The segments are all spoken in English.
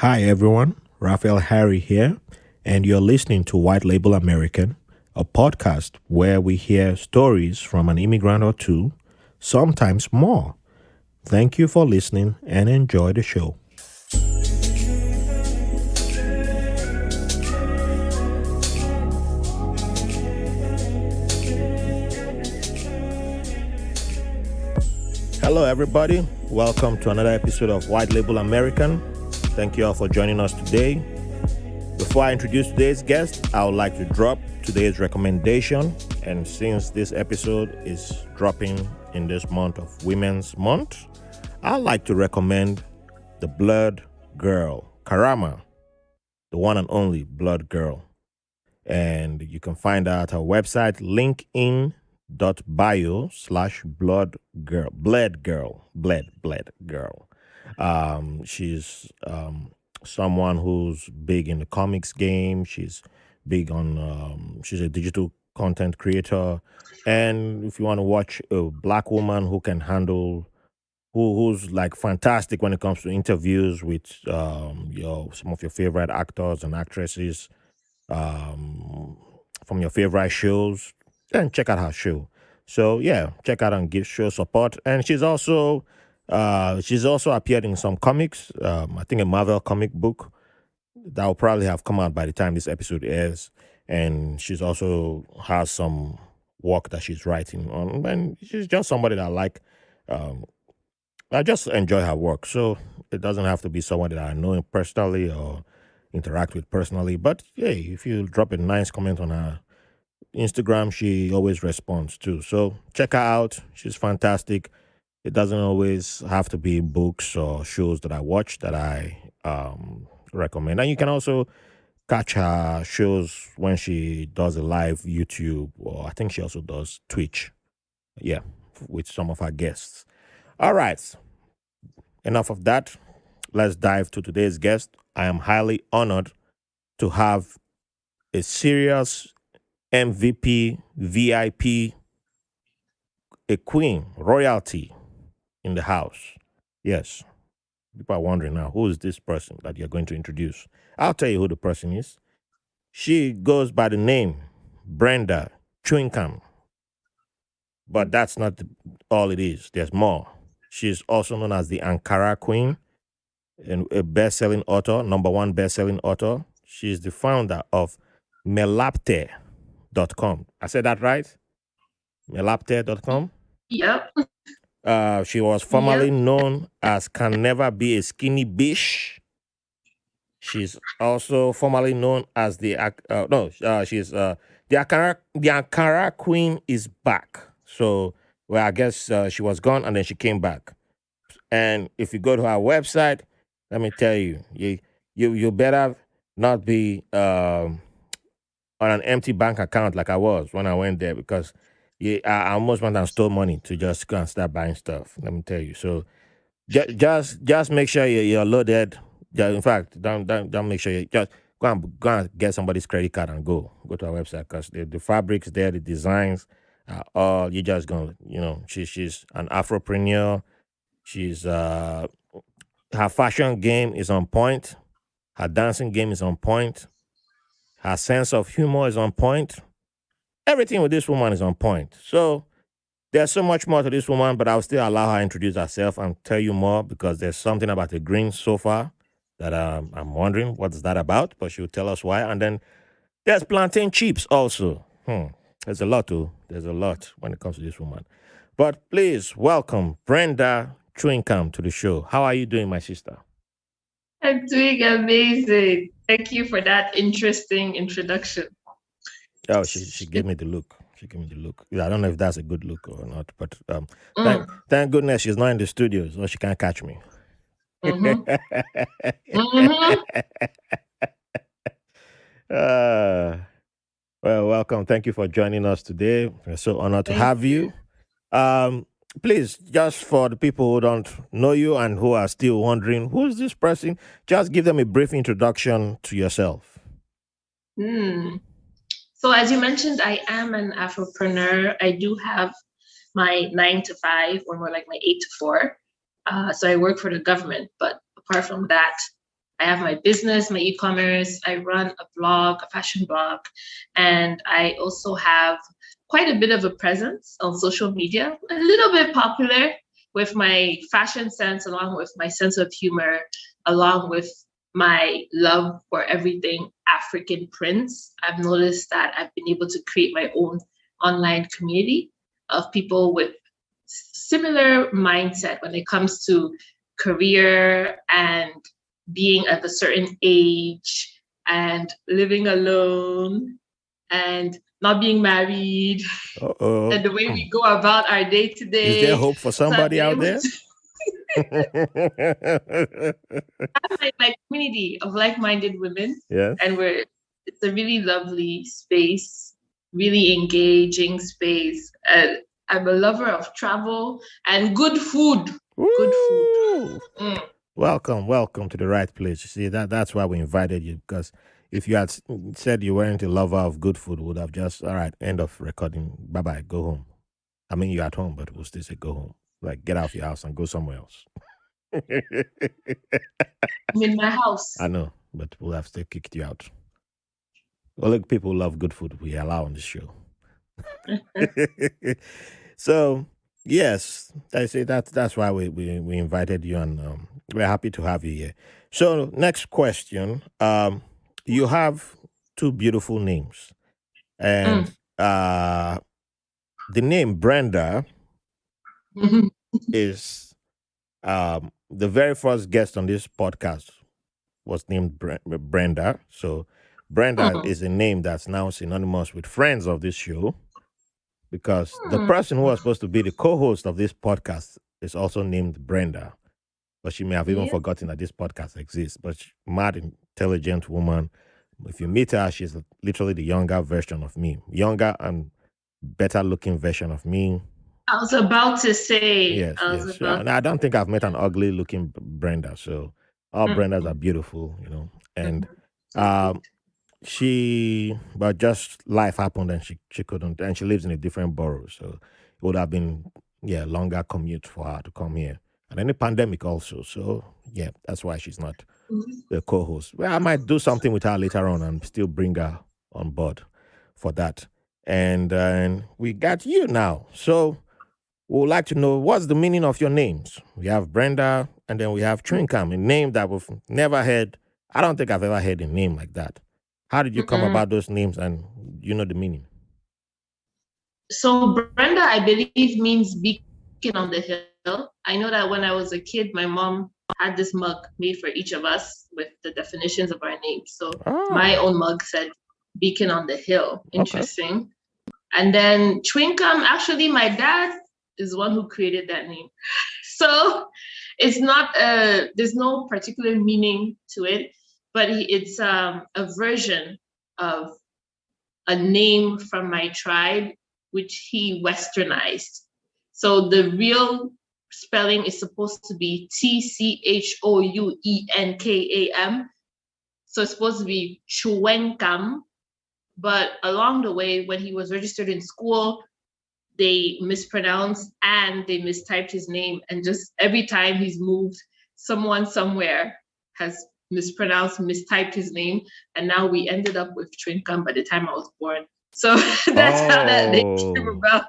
Hi everyone, Raphael Harry here, and you're listening to White Label American, a podcast where we hear stories from an immigrant or two, sometimes more. Thank you for listening and enjoy the show. Hello, everybody. Welcome to another episode of White Label American. Thank you all for joining us today. Before I introduce today's guest, I would like to drop today's recommendation. And since this episode is dropping in this month of Women's Month, I'd like to recommend the Blood Girl, Karama, the one and only Blood Girl. And you can find her at her website, linkedin.bio/blood girl, bled girl. She's someone who's big in the comics game. She's big on, she's a digital content creator. And if you want to watch a black woman who can handle, who's like fantastic when it comes to interviews with some of your favorite actors and actresses, um, from your favorite shows, then check out her show. So yeah, check out and give show support. And she's also appeared in some comics. I think a Marvel comic book that will probably have come out by the time this episode airs. And she's also has some work that she's writing on. And she's just somebody that I like. Um, I just enjoy her work. So it doesn't have to be someone that I know personally or interact with personally. But hey, if you drop a nice comment on her Instagram, she always responds too. So check her out. She's fantastic. It doesn't always have to be books or shows that I watch that I recommend. And you can also catch her shows when she does a live YouTube, or I think she also does Twitch. Yeah, with some of her guests. All right, enough of that. Let's dive to today's guest. I am highly honored to have a serious MVP, VIP, a queen, royalty in the house. Yes, people are wondering now, who is this person that you're going to introduce? I'll tell you who the person is. She goes by the name Brenda Chuinkam, but that's not all it is. There's more. She's also known as the Ankara Queen, and a best-selling author, number one best-selling author. She's the founder of melapte.com. I said that right? Melapte.com. Yep. She was formerly known as Can Never Be a Skinny Bish. She's also formerly known as she's the Ankara Queen is back. So, well, I guess she was gone and then she came back. And if you go to our website, let me tell you, you better not be on an empty bank account like I was when I went there, because I almost went and stole money to just go and start buying stuff. Let me tell you. So just make sure you're loaded. Yeah, in fact, don't make sure you just go and get somebody's credit card and go to our website, because the fabrics there, the designs, all you just gonna she's an Afropreneur. She's her fashion game is on point. Her dancing game is on point. Her sense of humor is on point. Everything with this woman is on point. So there's so much more to this woman, but I'll still allow her to introduce herself and tell you more, because there's something about the green sofa that I'm wondering what's that about, but she'll tell us why. And then there's plantain chips also. There's a lot when it comes to this woman. But please welcome Brenda Chuinkam to the show. How are you doing, my sister? I'm doing amazing. Thank you for that interesting introduction. Oh, she gave me the look. She gave me the look. Yeah, I don't know if that's a good look or not, but Mm, thank goodness she's not in the studio, so she can't catch me. mm-hmm, mm-hmm. uh, well, welcome. Thank you for joining us today. We're so honored to Thank have you. you. Um, Please, just for the people who don't know you and who are still wondering who is this person, just give them a brief introduction to yourself. Hmm. So as you mentioned, I am an Afropreneur. I do have my 9 to 5, or more like my 8 to 4. So I work for the government, but apart from that, I have my business, my e-commerce. I run a blog, a fashion blog, and I also have quite a bit of a presence on social media, a little bit popular with my fashion sense, along with my sense of humor, along with my love for everything African prints. I've noticed that I've been able to create my own online community of people with similar mindset when it comes to career and being at a certain age and living alone and not being married Uh-oh. and the way we go about our day to Is there day. hope for So I've somebody been out able there? to have my community of like-minded women, Yes. and it's a really lovely space, really engaging space. I'm a lover of travel and good food. Good food. Woo! Mm. Welcome to the right place. You see, that's why we invited you, because if you had said you weren't a lover of good food, we would have just, all right, end of recording. Bye bye, go home. I mean, you're at home, but we'll still say go home. Like, get out of your house and go somewhere else. I'm in my house. I know, but we'll have still kicked you out. Well, look, people love good food. We allow on the show. So, yes, I say that's why we invited you, and we're happy to have you here. So, next question. You have two beautiful names, and the name Brenda is the very first guest on this podcast was named Brenda. So Brenda is a name that's now synonymous with friends of this show, because the person who was supposed to be the co-host of this podcast is also named Brenda. But she may have even Yeah. forgotten that this podcast exists. But mad intelligent woman. If you meet her, she's literally the younger version of me, younger and better looking version of me. I was about to say. Yes, I was yes. about. And I don't think I've met an ugly looking Brenda. So all Brendas are Mm-mm. beautiful, And So um, sweet. but just life happened, and she couldn't, and she lives in a different borough. So it would have been, yeah, longer commute for her to come here. And then the pandemic also. So yeah, that's why she's not the co-host. Well, I might do something with her later on and still bring her on board for that. And we got you now. So we would like to know, what's the meaning of your names. We have Brenda, and then we have Chuinkam, a name that we've never heard. I don't think I've ever heard a name like that. How did you come Mm-mm. about those names, and you know the meaning? So Brenda, I believe, means beacon on the hill. I know that when I was a kid, my mom had this mug made for each of us with the definitions of our names. So my own Oh, mug said beacon on the hill. okay. Interesting. And then Chwinkam, actually, my dad is the one who created that name. So it's not there's no particular meaning to it, but it's a version of a name from my tribe, which he westernized. So the real spelling is supposed to be Tchouenkam. So it's supposed to be Chuenkam. But along the way, when he was registered in school, they mispronounced and they mistyped his name. And just every time he's moved, someone somewhere has mistyped his name. And now we ended up with Trinkam by the time I was born. So that's how that name came Oh, about.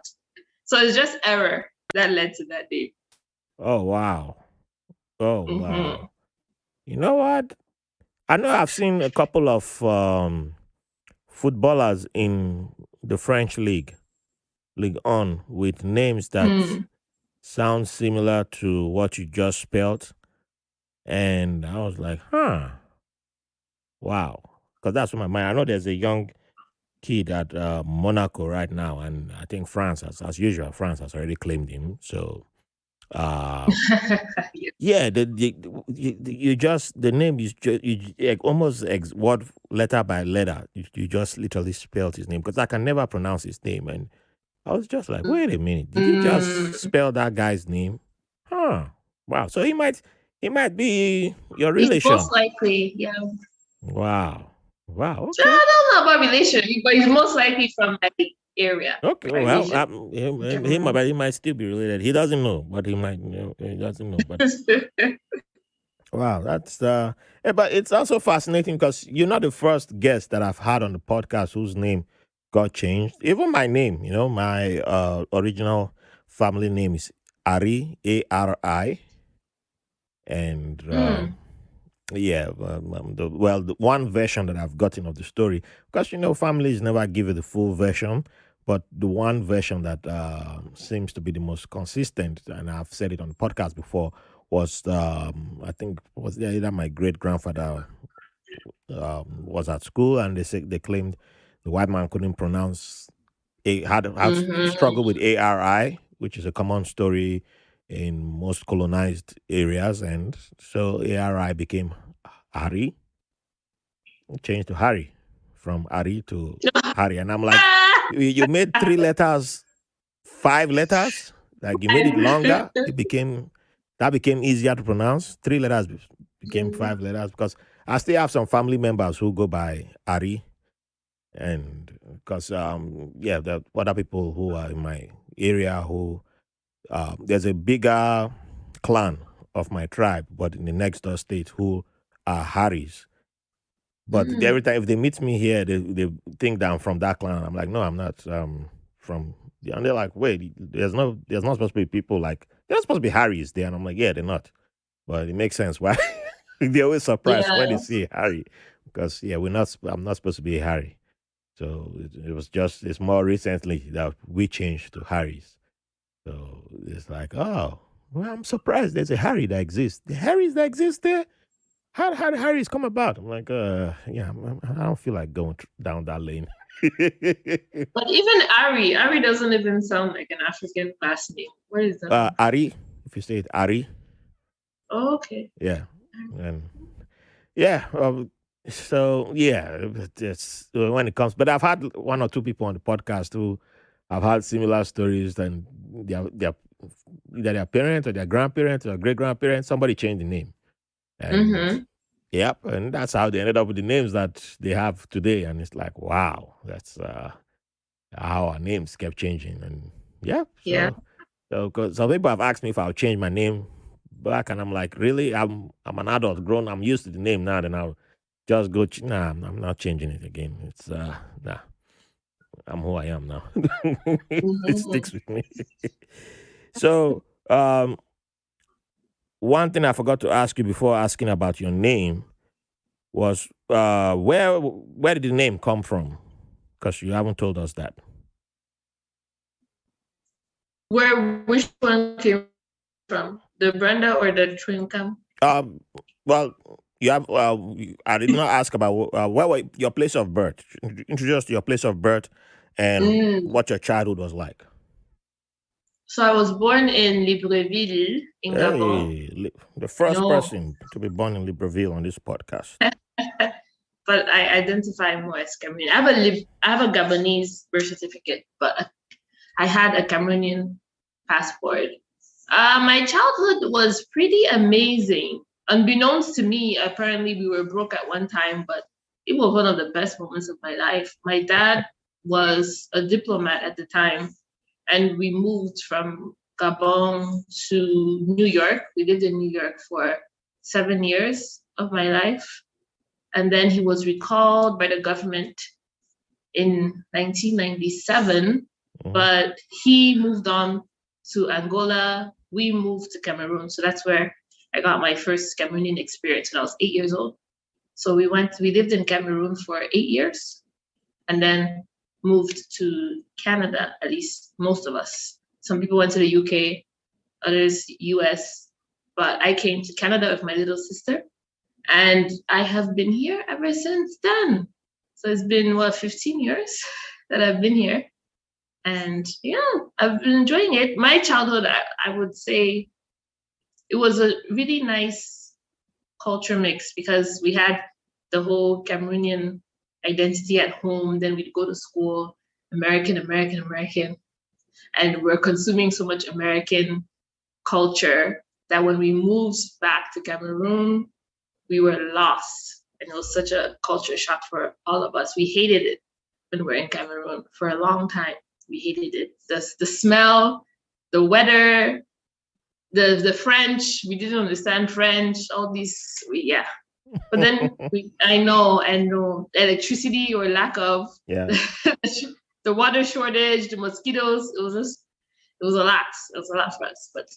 So it's just error that led to that name. oh, wow. Oh, Mm-hmm. wow. You know what? I know I've seen a couple of footballers in the French league, League On, with names that Mm. sound similar to what you just spelled. And I was like, huh, wow. Because that's what my mind. I know there's a young kid at Monaco right now, and I think France, as usual, France has already claimed him. So, uh, yeah, you just, the name is just, almost word letter by letter. You just literally spelled his name, because I can never pronounce his name. And I was just like, wait a minute, did you just Mm. spell that guy's name? Huh. Wow. So he might be your He's relation. most likely, yeah. Wow. Wow. So Okay. I don't know about relation, but he's most likely from that area, Okay. my Well, region. he might still be related. He doesn't know, but he might. He doesn't know. But Wow, that's but it's also fascinating because you're not the first guest that I've had on the podcast whose name got changed. Even my name, my original family name is Ari, Ari, and Mm, yeah, the one version that I've gotten of the story, because families never give you the full version, but the one version that seems to be the most consistent, and I've said it on the podcast before, was I think was either my great grandfather was at school, and they claimed the white man couldn't pronounce had mm-hmm. struggled with ARI, which is a common story in most colonized areas, and so ARI became Ari, changed to Harry, from Ari to Harry, and I'm like, Ah! you made three letters, five letters, like you made it longer. That became easier to pronounce. Three letters became Mm, five letters because I still have some family members who go by Ari, and because yeah, there are other people who are in my area who there's a bigger clan of my tribe, but in the next door state who are Harrys. But mm. every time if they meet me here, they think that I'm from that clan. I'm like, no, I'm not from. And they're like, wait, there's not supposed to be people like there's supposed to be Harrys there, and I'm like, yeah, they're not. But it makes sense why they're always surprised when they Yeah. see Harry, because yeah, we're not. I'm not supposed to be Harry. So it was just it's more recently that we changed to Harry's. So it's like, oh, well, I'm surprised there's a Harry that exists. The Harrys that exist there, how did Harry's come about? I'm like, yeah, I don't feel like going down that lane. But even Ari doesn't even sound like an African last name. Where is that one from? Ari, if you say it, Ari, Oh, okay. yeah, and yeah, so yeah, it's when it comes. But I've had one or two people on the podcast who have had similar stories, and their either their parents or their grandparents or great grandparents, somebody changed the name, and Mm-hmm. yep, and that's how they ended up with the names that they have today. And it's like, wow, that's how our names kept changing. And yeah, Yeah. so because some people have asked me if I'll change my name back, and I'm like, really? I'm an adult, grown. I'm used to the name now. Then I'll just go. Nah, I'm not changing it again. It's nah. I'm who I am now. It Mm-hmm. sticks with me. So one thing I forgot to ask you before asking about your name was where did the name come from? Because you haven't told us that. Which one came from? The Brenda or the Chuinkam? Um, well, you have. I did not ask about where were your place of birth. Introduce your place of birth and Mm. what your childhood was like. So I was born in Libreville in Gabon. Hey, the You first know, person to be born in Libreville on this podcast. but I identify more as Cameroonian. I have a Gabonese birth certificate, but I had a Cameroonian passport. My childhood was pretty amazing. Unbeknownst to me, apparently we were broke at one time, but it was one of the best moments of my life. My dad was a diplomat at the time, and we moved from Gabon to New York. We lived in New York for 7 years of my life. And then he was recalled by the government in 1997, Mhm. but he moved on to Angola. We moved to Cameroon. So that's where I got my first Cameroonian experience when I was 8 years old. So we lived in Cameroon for 8 years and then moved to Canada, at least most of us. Some people went to the UK, others US, but I came to Canada with my little sister and I have been here ever since then. So it's been, what, 15 years that I've been here. And yeah, I've been enjoying it. My childhood, I would say it was a really nice culture mix because we had the whole Cameroonian identity at home. Then we'd go to school, American, American, American. And we're consuming so much American culture that when we moved back to Cameroon, we were lost. And it was such a culture shock for all of us. We hated it when we were in Cameroon for a long time. We hated it. The smell, the weather, the French, we didn't understand French, all these, yeah. But then I know electricity or lack of, Yeah. the water shortage, the mosquitoes, it was a lot. It was a lot for us. But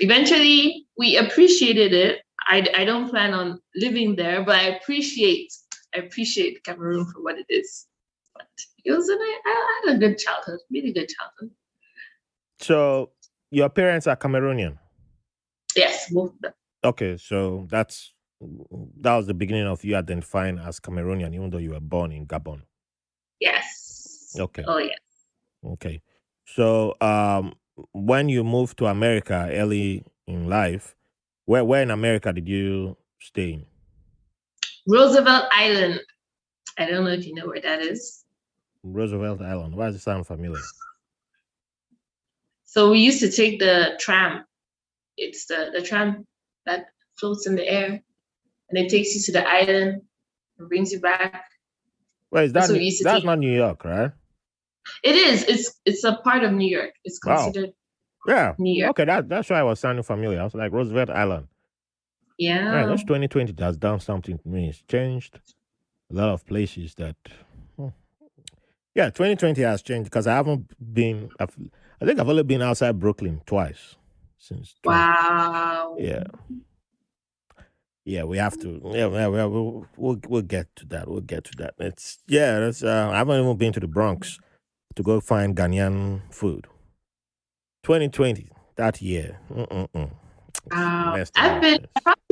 eventually we appreciated it. I don't plan on living there, but I appreciate Cameroon for what it is. But it was I had a good childhood, really good childhood. So your parents are Cameroonian. Yes, both of them. Okay, so that was the beginning of you identifying as Cameroonian, even though you were born in Gabon. Yes. Okay. Oh yes. Okay. So when you moved to America early in life, where in America did you stay in? Roosevelt Island. I don't know if you know where that is. Roosevelt Island. Why does it sound familiar? So we used to take the tram. It's the tram that floats in the air, and it takes you to the island and brings you back. Well, That's what we used to that's take. not New York, right? It is. It's a part of New York. It's Wow. considered Yeah. New York. Okay, that's why I was sounding familiar. I was like Roosevelt Island. Yeah. Right, that's 2020 that's done something to me. It's changed a lot of places that. Yeah, 2020 has changed because I haven't been. I think I've only been outside Brooklyn twice since. Wow. Yeah. Yeah, we have to. Yeah, we'll get to that. We'll get to that. It's That's. I haven't even been to the Bronx to go find Ghanaian food. 2020 that year. Wow. I've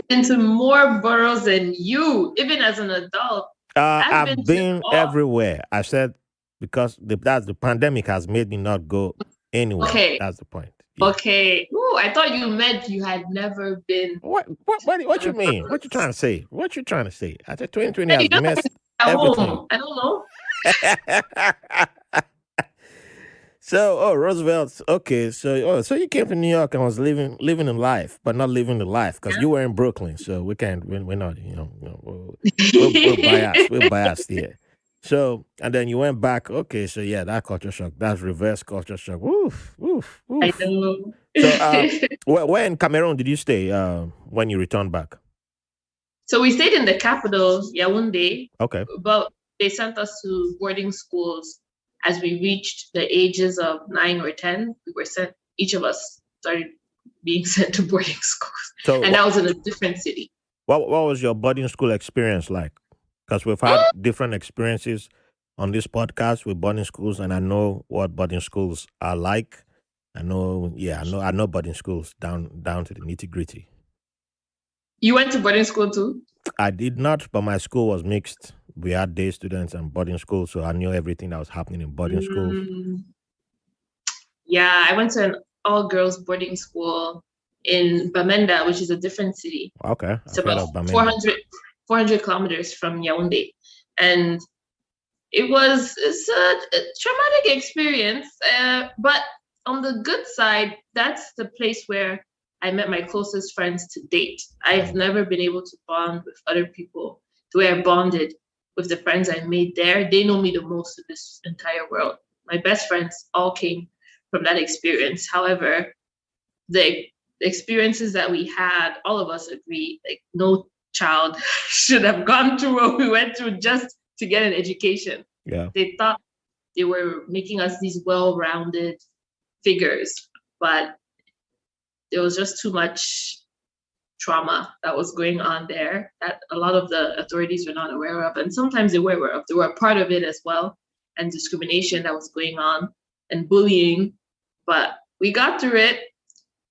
been to more boroughs than you, even as an adult. I've been everywhere. I said because that's the pandemic has made me not go anywhere. Okay. That's the point. Yeah. Okay. Ooh, I thought you meant you had never been. What you mean? What you trying to say? What you trying to say? I said 2020 has messed at everything. Home. I don't know. So, Roosevelt. Okay, so you came to New York and was living in life, but not living the life because you were in Brooklyn. So we can't. We're not. We're biased. We're biased here. So and then you went back. Okay, so yeah, that culture shock. That's reverse culture shock. Woof, woof, woof. I know. So, where in Cameroon did you stay when you returned back? So we stayed in the capital, Yaounde. Okay. But they sent us to boarding schools. As we reached the ages of 9 or 10, we were sent. Each of us started being sent to boarding schools, and that was in a different city. What was your boarding school experience like? Because we've had different experiences on this podcast with boarding schools, and I know what boarding schools are like. I know boarding schools down to the nitty gritty. You went to boarding school too? I did not, but my school was mixed. We had day students and boarding schools, so I knew everything that was happening in boarding schools. Yeah, I went to an all-girls boarding school in Bamenda, which is a different city. Okay. It's about 400 kilometers from Yaounde. And it's a traumatic experience. But on the good side, that's the place where I met my closest friends to date. I have never been able to bond with other people the way I bonded with the friends I made there. They know me the most in this entire world. My best friends all came from that experience. However, the experiences that we had, all of us agree, like no child should have gone through what we went through just to get an education. Yeah. They thought they were making us these well-rounded figures, but there was just too much trauma that was going on there that a lot of the authorities were not aware of. And sometimes they were aware of. They were a part of it as well, and discrimination that was going on and bullying. But we got through it.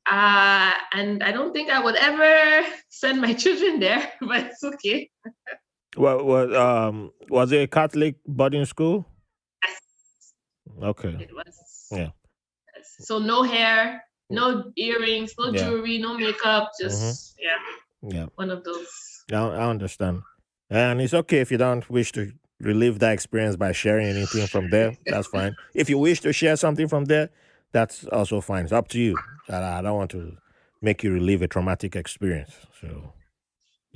And I don't think I would ever send my children there, but it's okay. Well, was it a Catholic boarding school? Yes. Okay. It was. Yeah. Yes. So no hair, no earrings, no jewelry, no makeup, just one of those. I understand. And it's okay if you don't wish to relive that experience by sharing anything from there. That's fine. If you wish to share something from there, that's also fine. It's up to you. I don't want to make you relive a traumatic experience. So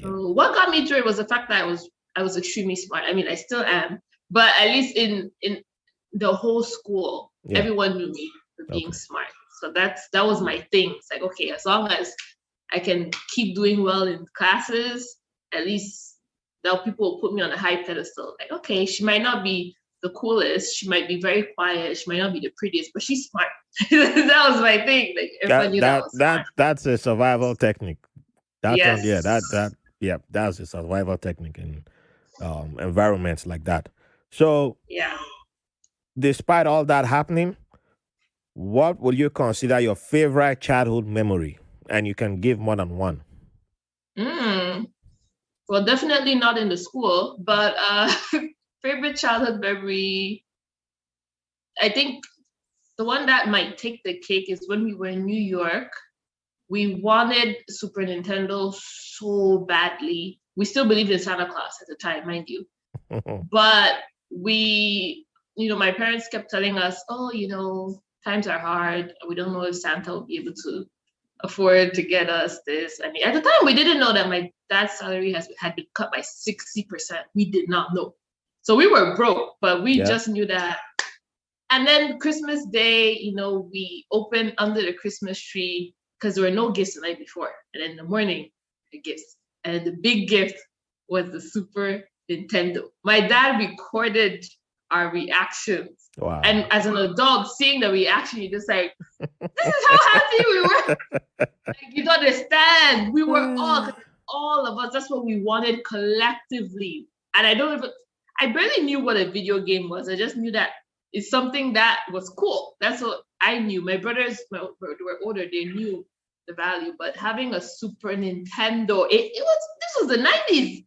what got me through it was the fact that I was extremely smart. I mean, I still am, but at least in the whole school, everyone knew me for being smart. So that was my thing. It's like, okay, as long as I can keep doing well in classes, at least now people will put me on a high pedestal. Like, okay, she might not be the coolest, she might be very quiet, she might not be the prettiest, but she's smart. That was my thing. Like everyone That knew that I that was smart. that that's a survival technique. That one, yeah, Yes. yeah, that's a survival technique in environments like that. So, Yeah. despite all that happening, what will you consider your favorite childhood memory? And you can give more than one. Mm. Well, definitely not in the school, but favorite childhood memory. I think the one that might take the cake is when we were in New York. We wanted Super Nintendo so badly. We still believed in Santa Claus at the time, mind you. But my parents kept telling us, oh, times are hard. We don't know if Santa will be able to afford to get us this. I mean, at the time, we didn't know that my dad's salary had been cut by 60%. We did not know. So we were broke, but we Yeah. just knew that. And then Christmas Day, we opened under the Christmas tree because there were no gifts the night before. And then in the morning, the gifts. And the big gift was the Super Nintendo. My dad recorded our reactions. And Wow. as an adult, seeing the reaction, you're just like, this is how happy we were. Like, you don't understand. We were all of us. That's what we wanted collectively. And I barely knew what a video game was. I just knew that it's something that was cool. That's what I knew. My brothers were older. They knew the value. But having a Super Nintendo, this was the 90s.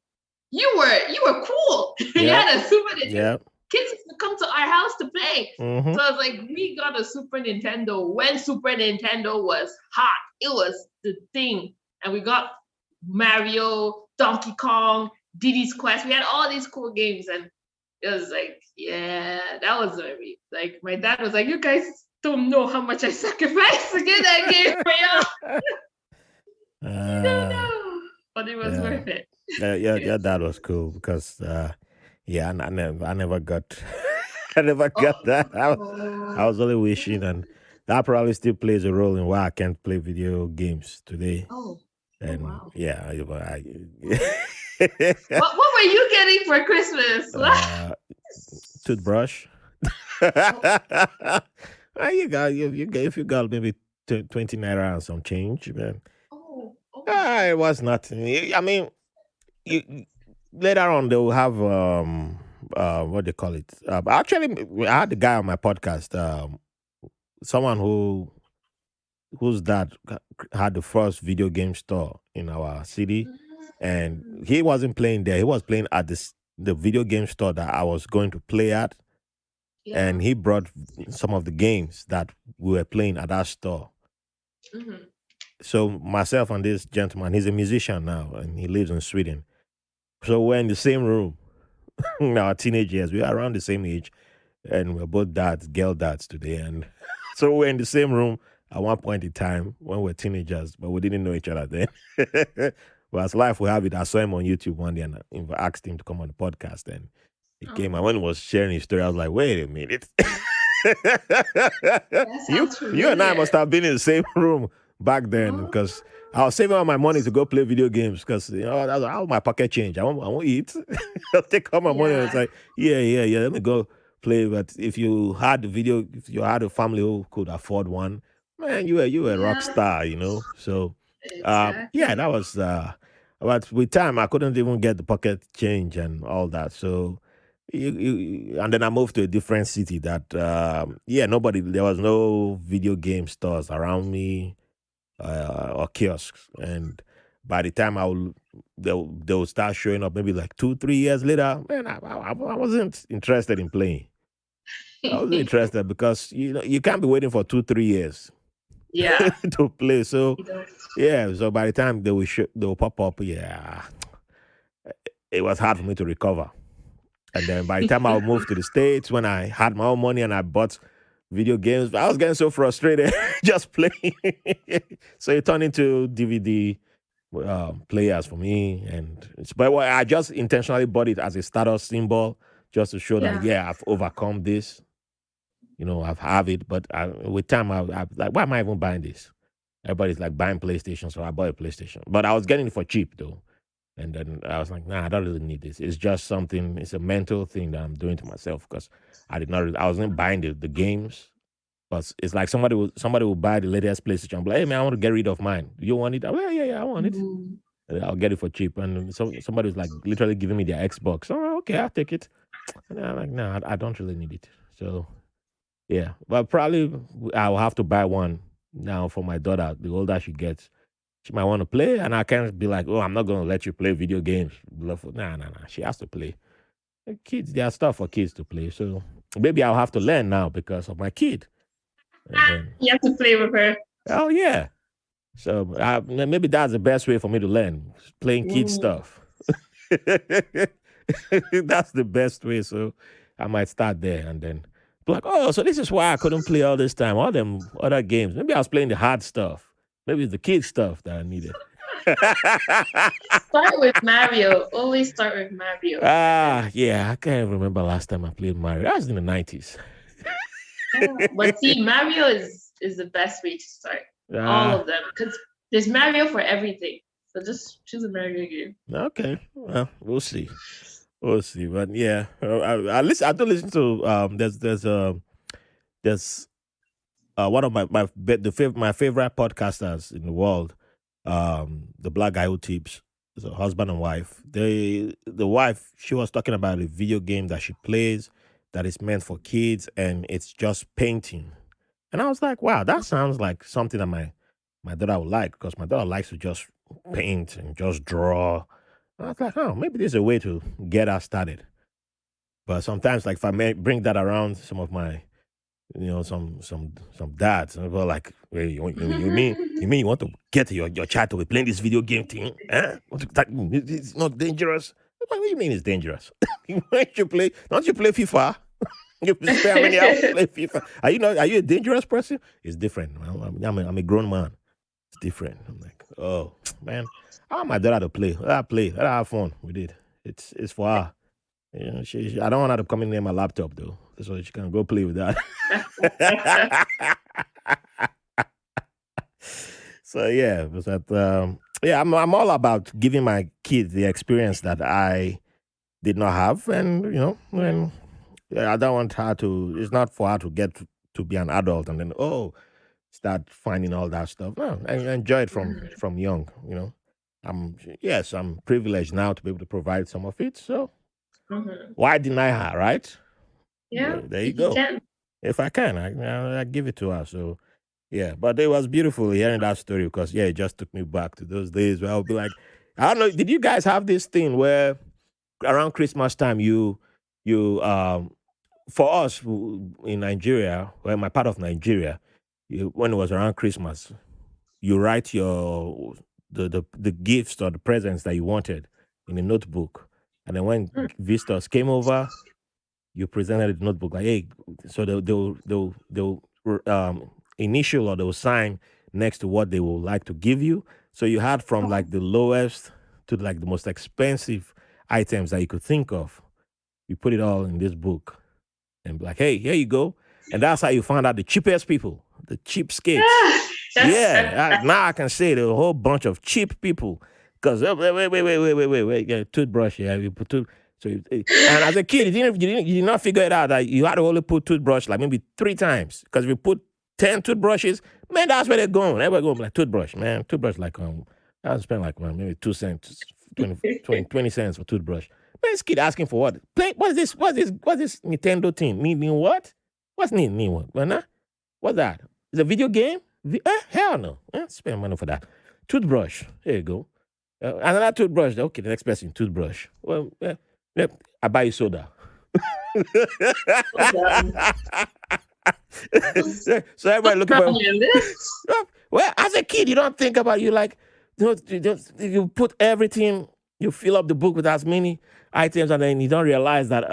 You were cool. You Yep. had a Super Nintendo. Yep. Kids used to come to our house to play. Mm-hmm. So I was like, we got a Super Nintendo when Super Nintendo was hot. It was the thing. And we got Mario, Donkey Kong, Diddy's Quest. We had all these cool games. And it was like, yeah, that was very, like, my dad was like, you guys don't know how much I sacrificed to get that game for y'all. You don't uh, know. But it was yeah. worth it. Yeah, that was cool because yeah, I never got I never got that. I Oh, was only wishing, and that probably still plays a role in why I can't play video games today. oh, oh, And wow. yeah, What were you getting for Christmas? uh, toothbrush. Oh, You got you get if you got maybe 20 naira and some change, man. oh. It was nothing. I mean, you later on they will have what they call it. Actually, I had the guy on my podcast, someone whose dad had the first video game store in our city, and Mm, he wasn't playing there. He was playing at the video game store that I was going to play at, yeah. and he brought some of the games that we were playing at that store. Hmm. So myself and this gentleman, he's a musician now, and he lives in Sweden. So we're in the same room. In our teenage years, we are around the same age, and we're both dads, girl dads today, and so we're in the same room at one point in time when we're teenagers, but we didn't know each other then. But as life will have it, I saw him on YouTube one day and I asked him to come on the podcast, and he came. And Oh, when he was sharing his story, I was like, "Wait a minute, that you sounds you and I familiar. must have been in the same room back then Oh, because." I was saving all my money to go play video games because that's all my pocket change. I won't eat. I'll take all my money and it's yeah. like, yeah. Let me go play. But if you had a family who could afford one, man, you were a rock Yeah. star, So, yeah, Exactly. that was. But with time, I couldn't even get the pocket change and all that. So, and then I moved to a different city. That yeah, there was no video game stores around me or kiosks. And by the time they'll start showing up, maybe like 2 3 years later, man, I wasn't interested in playing. I wasn't interested because you can't be waiting for 2 3 years Yeah. to play. So You know. yeah, so by the time they will pop up, yeah, it was hard for me to recover. And then by the time I moved to the States, when I had my own money and I bought video games, I was getting so frustrated just playing. So it turned into DVD players for me. But I just intentionally bought it as a status symbol just to show that, Yeah. yeah, I've overcome this. I've have it, but with time, I like, why am I even buying this? Everybody's like buying PlayStation, so I bought a PlayStation. But I was getting it for cheap though. And then I was like, nah, I don't really need this. It's just something, it's a mental thing that I'm doing to myself because I did not, I wasn't buying the games. But it's like somebody will buy the latest PlayStation. I'm like, hey man, I want to get rid of mine. Do you want it? I'm like, yeah, I want it. Mm. And I'll get it for cheap. And so somebody's like literally giving me their Xbox. Oh, okay, I'll take it. And I'm like, no, I don't really need it. So yeah, but probably I'll have to buy one now for my daughter. The older she gets, she might want to play, and I can't be like, oh, I'm not going to let you play video games. Nah. She has to play. Kids, there are stuff for kids to play. So maybe I'll have to learn now because of my kid. And then, You have to play with her. oh yeah. So maybe that's the best way for me to learn playing kid Mm. stuff. That's the best way. So I might start there and then be like, oh, so this is why I couldn't play all this time, all them other games. Maybe I was playing the hard stuff. Maybe it's the kid stuff that I needed. Start with Mario. Always start with Mario. Yeah, I can't remember last time I played Mario. That was in the 90s. Yeah. But see, Mario is the best way to start. All Ah, of them. Because there's Mario for everything. So just choose a Mario game. okay. Well, we'll see. We'll see. But yeah, I do listen to there's one of my favorite podcasters in the world, the black guy who tips, is a husband and wife. The wife, she was talking about a video game that she plays that is meant for kids, and it's just painting. And I was like, wow, that sounds like something that my daughter would like because my daughter likes to just paint and just draw. And I was like, oh, maybe there's a way to get her started. But sometimes, like if I may bring that around some of my some dads, and they're like, "Hey, you mean you want to get your child to be playing this video game thing? Huh? It's not dangerous." I'm like, what do you mean it's dangerous? Don't you play FIFA? You spend how many hours play FIFA? Are you a dangerous person? It's different. I'm a grown man. It's different. I'm like, oh man, I want my daughter to play. Let her play. Let her have fun with it. It's for her. I don't want her to come in near my laptop though, so she can go play with that. So yeah, yeah, I'm all about giving my kids the experience that I did not have, and when yeah, I don't want her to. It's not for her to get to be an adult and then start finding all that stuff. No, I enjoy it from young. I'm privileged now to be able to provide some of it. So Mhm. why deny her, right? Yeah, There you if you go. can. If I can, I give it to her. So yeah, but it was beautiful hearing that story because yeah, it just took me back to those days where I would be like, I don't know, did you guys have this thing where around Christmas time you for us in Nigeria, well, my part of Nigeria, when it was around Christmas, you write the gifts or the presents that you wanted in a notebook, and then when Mm. visitors came over, you presented the notebook like, hey, so they'll initial or they'll sign next to what they would like to give you. So you had from Oh. like the lowest to like the most expensive items that you could think of. You put it all in this book and be like, hey, here you go. And that's how you find out the cheapest people, the cheapskates. Yeah, now I can say there's a whole bunch of cheap people. Because wait, yeah, toothbrush. Yeah, you put and as a kid, you did not figure it out that you had to only put toothbrush like maybe 3 times. Because if you put 10 toothbrushes, man, that's where they're going. Everybody going like toothbrush, man. Toothbrush like I spend like maybe 2 cents, 20 cents for toothbrush. Man, this kid asking for what? Play what's this? What's this Nintendo thing? Need what? What's need what? Well, nah? What's that? Is it a video game? Hell no. Spend money for that. Toothbrush. There you go. Another toothbrush. Okay, the next person, toothbrush. Well, yeah, I buy you soda. Um, what's So everybody looking on for. your list? Well, as a kid, you don't think about it. You like, you put everything. You fill up the book with as many items, and then you don't realize that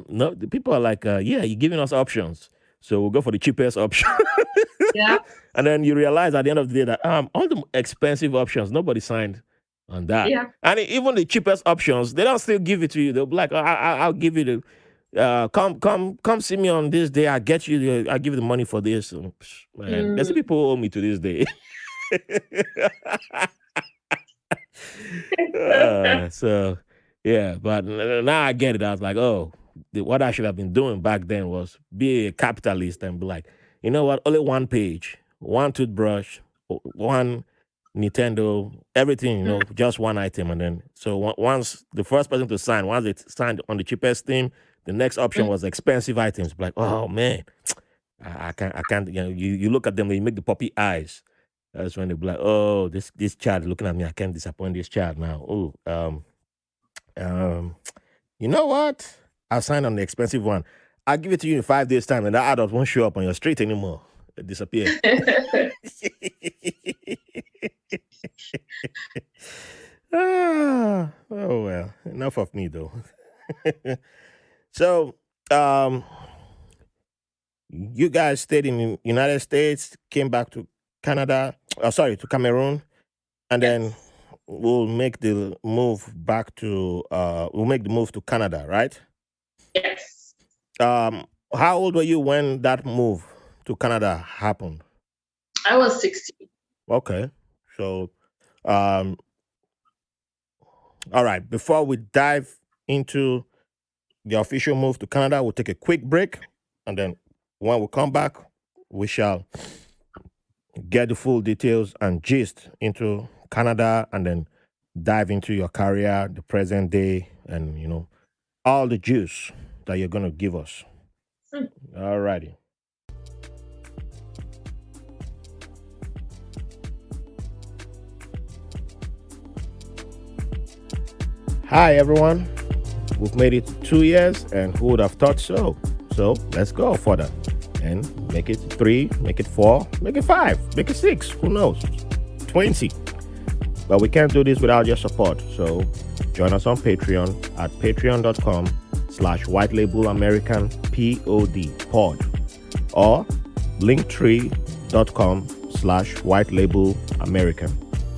no, the people are like, yeah, you're giving us options, so we'll go for the cheapest option. Yeah, And then you realize at the end of the day that all the expensive options, nobody signed on that. yeah. And even the cheapest options, they don't still give it to you. They'll be like, I'll give you come see me on this day. I get you. I give you the money for this. Man, there's Mm. people who owe me to this day. So yeah, but now I get it. I was like, oh, what I should have been doing back then was be a capitalist and be like, you know what? Only one page, one toothbrush, one Nintendo, everything. Mm. Just one item, and then so once the first person to sign, once they signed on the cheapest thing, the next option Mm. was expensive items. Like, oh man, I can't. You look at them, they make the puppy eyes. That's when they be like, oh, this child is looking at me. I can't disappoint this child now. Oh, um, you know what? I'll sign on the expensive one. I'll give it to you in 5 days' time, and that adult won't show up on your street anymore. It disappear. Oh well, enough of me though. So, um, you guys stayed in the United States, came back to Canada. Sorry, to Cameroon, and then Yes. we'll make the move back to we'll make the move to Canada, right? Yes. How old were you when that move to Canada happened? I was 16. Okay, so um, all right. Before we dive into the official move to Canada, we'll take a quick break, and then when we come back, we shall get the full details and gist into Canada, and then dive into your career, the present day, and all the juice that you're gonna give us. Mm. All righty. Hi everyone. We've made it 2 years, and who would have thought so? So let's go further and make it 3, make it 4, make it 5, make it 6. Who knows? 20. But we can't do this without your support. So join us on Patreon at patreon.com/white label American pod or linktree.com/white label American.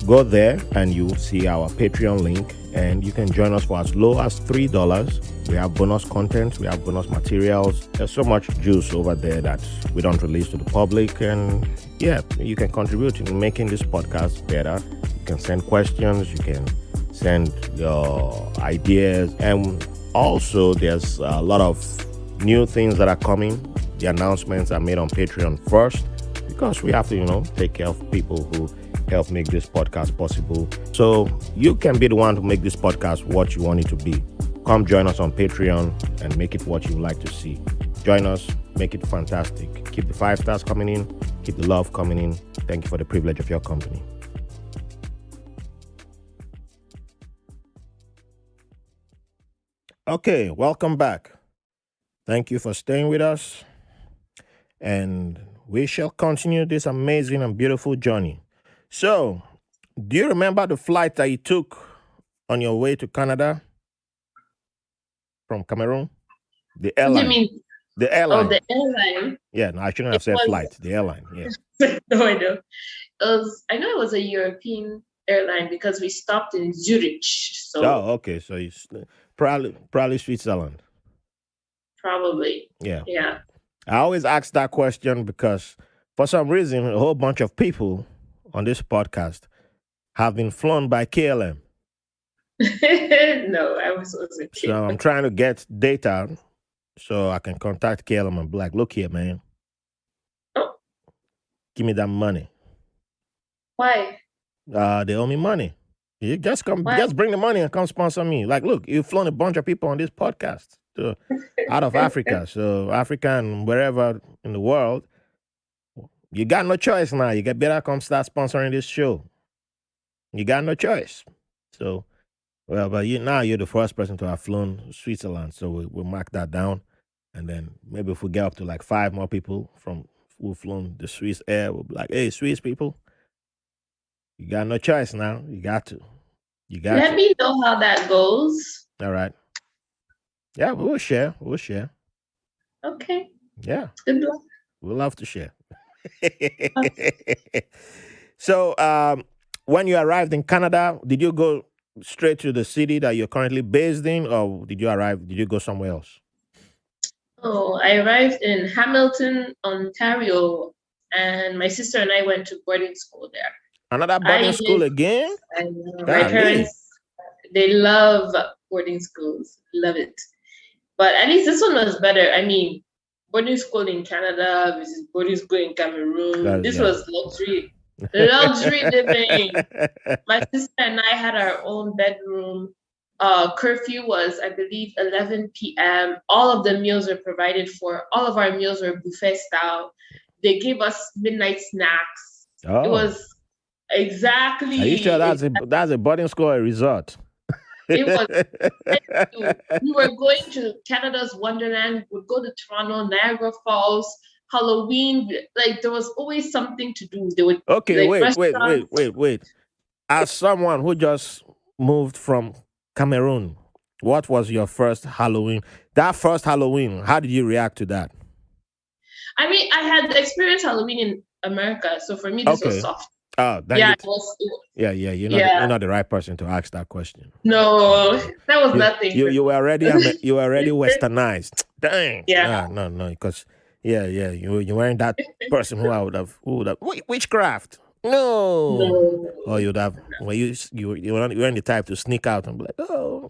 Go there and you'll see our Patreon link, and you can join us for as low as $3. We have bonus content, we have bonus materials. There's so much juice over there that we don't release to the public. And yeah, you can contribute in making this podcast better. You can send questions, you can send your ideas, and also there's a lot of new things that are coming. The announcements are made on Patreon first because we have to, take care of people who help make this podcast possible. So you can be the one to make this podcast what you want it to be. Come join us on Patreon and make it what you would like to see. Join us, make it fantastic. Keep the 5 stars coming in, keep the love coming in. Thank you for the privilege of your company. Okay, welcome back. Thank you for staying with us, and we shall continue this amazing and beautiful journey. So, do you remember the flight that you took on your way to Canada from Cameroon? The What do you airline. mean? The Oh, airline. the airline. Yeah, no, I shouldn't It have said was flight. The airline. Yeah. no, I know. I know it was a European airline because we stopped in Zurich. So Oh, okay. So it's probably Switzerland. probably. Yeah. Yeah. I always ask that question because for some reason a whole bunch of people on this podcast have been flown by KLM. No, I wasn't So kidding. I'm trying to get data so I can contact KLM and be like, look here, man, Oh, give me that money. why? They owe me money. You Why? just bring the money and come sponsor me. Like, look, you've flown a bunch of people on this podcast out of Africa. So Africa and wherever in the world, you got no choice now. You better come start sponsoring this show. You got no choice. So, well, but now you're the first person to have flown Switzerland. So we'll mark that down. And then maybe if we get up to like 5 more people from who've flown the Swiss air, we'll be like, hey, Swiss people, you got no choice now. You got to. You got Let to. me know how that goes. All right. Yeah, we'll share. We'll share. Okay. Yeah, Good luck. we'll love to share. So, when you arrived in Canada, did you go straight to the city that you're currently based in, or did you go somewhere else? Oh, I arrived in Hamilton, Ontario, and my sister and I went to boarding school there. Another boarding I school did, again? my Golly. parents, they love boarding schools, love it. But at least this one was better. I mean, boarding school in Canada versus boarding school in Cameroon, That, this yeah. was luxury living. My sister and I had our own bedroom. Curfew was, I believe, 11 p.m. All of the meals were provided for. All of our meals were buffet style. They gave us midnight snacks. It Oh. was Are you sure exactly. that's a boarding school or a resort? It was. We were going to Canada's Wonderland. We'd go to Toronto, Niagara Falls, Halloween. Like there was always something to do. There would Okay, like wait, restaurants. wait, wait. As someone who just moved from Cameroon, what was your first Halloween? That first Halloween, how did you react to that? I mean, I had experienced Halloween in America, so for me this was Okay. soft. Oh, then Yeah, you. it was. Yeah. You're Yeah, not the right person to ask that question. no, Yeah. that was You nothing you for you were already me. you were already westernized. Dang. Yeah, Ah, no, because yeah, you weren't that person who I would have witchcraft. No. Or no, you'd have well you weren't the type to sneak out and be like, oh,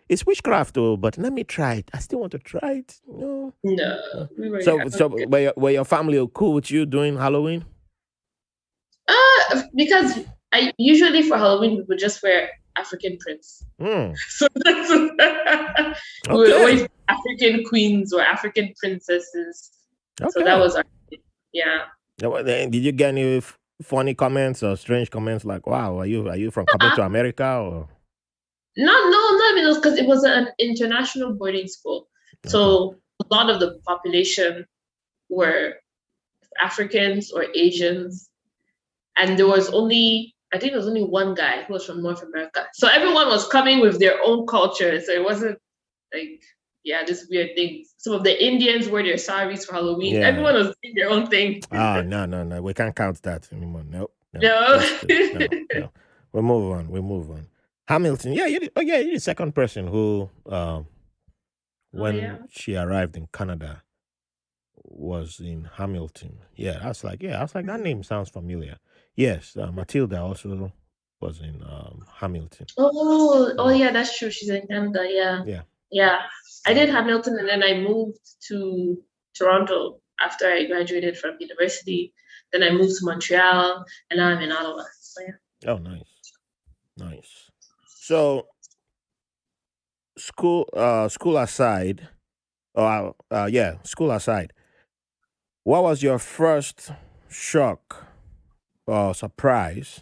it's witchcraft though, but let me try it. I still want to try it. No. no, No. we were So African. were your family cool with you doing Halloween? Because I usually for Halloween we would just wear African prints. Hmm. So that's we would always Okay. be African queens or African princesses. So that Okay. was our yeah. Did you get any funny comments or strange comments like, "Wow, are you from coming Uh, to America?" Or not even because it was an international boarding school. okay, So a lot of the population were Africans or Asians, and there was only I think there was only one guy who was from North America. So everyone was coming with their own culture. So it wasn't like yeah, this weird thing. Some of the Indians wore their saris for Halloween. yeah. Everyone was doing their own thing. Ah, no, we can't count that anymore. No, No. that's too no. We move on. We move on. Hamilton, yeah, you're the second person who, Oh when yeah. she arrived in Canada, was in Hamilton. I was like, that name sounds familiar. Yes, Matilda also was in Hamilton. Oh Yeah, yeah, that's true. She's in Canada. Yeah. yeah. Yeah. I Uh, did Hamilton and then I moved to Toronto after I graduated from university. Then I moved to Montreal and now I'm in Ottawa. So yeah. oh, nice, nice. So school aside, school aside, what was your first shock or surprise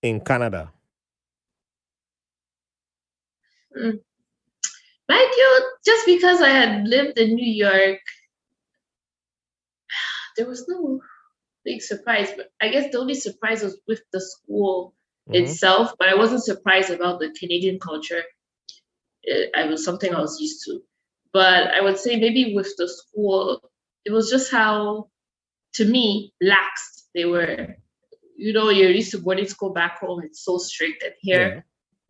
in Canada? Mm. Like you, just because I had lived in New York, there was no big surprise. But I guess the only surprise was with the school Mm-hmm. itself. But I wasn't surprised about the Canadian culture. I was something I was used to. But I would say maybe with the school, it was just how, to me, lax they were. You know, you're used to boarding school back home. It's so strict, and here, Yeah.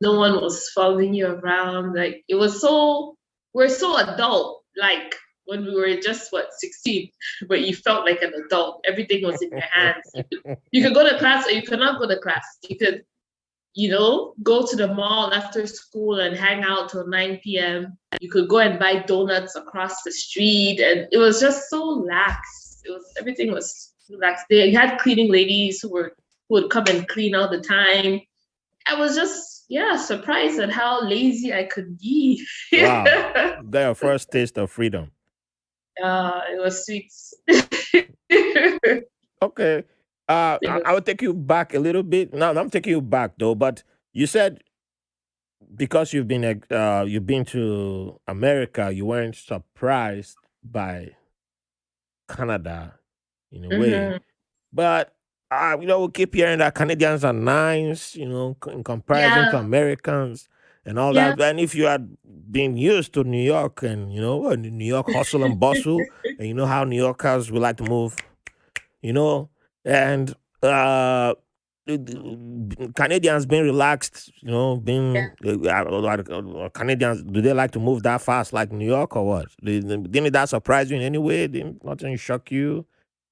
no one was following you around. Like it was so, we're so adult. Like when we were just 16, but you felt like an adult. Everything was in your hands. You could go to class or you could not go to class. You could go to the mall after school and hang out till 9 p.m. You could go and buy donuts across the street, and it was just so lax. Everything was lax. They had cleaning ladies who would come and clean all the time. I was just surprised at how lazy I could be. Wow. Got your first taste of freedom. It was sweet. Okay. It I was, will take you back a little bit. No, I'm taking you back though. But you said because you've been to America, you weren't surprised by Canada in a way. mhm. But we keep hearing that Canadians are nice, in comparison to Yeah, Americans and all yeah. that. And if you had been used to New York and New York hustle and bustle, and you know how New Yorkers would like to move, you know, and Canadians being relaxed, Yeah. Canadians, do they like to move that fast like New York or what? Didn't that surprise you in any way? Didn't nothing shock you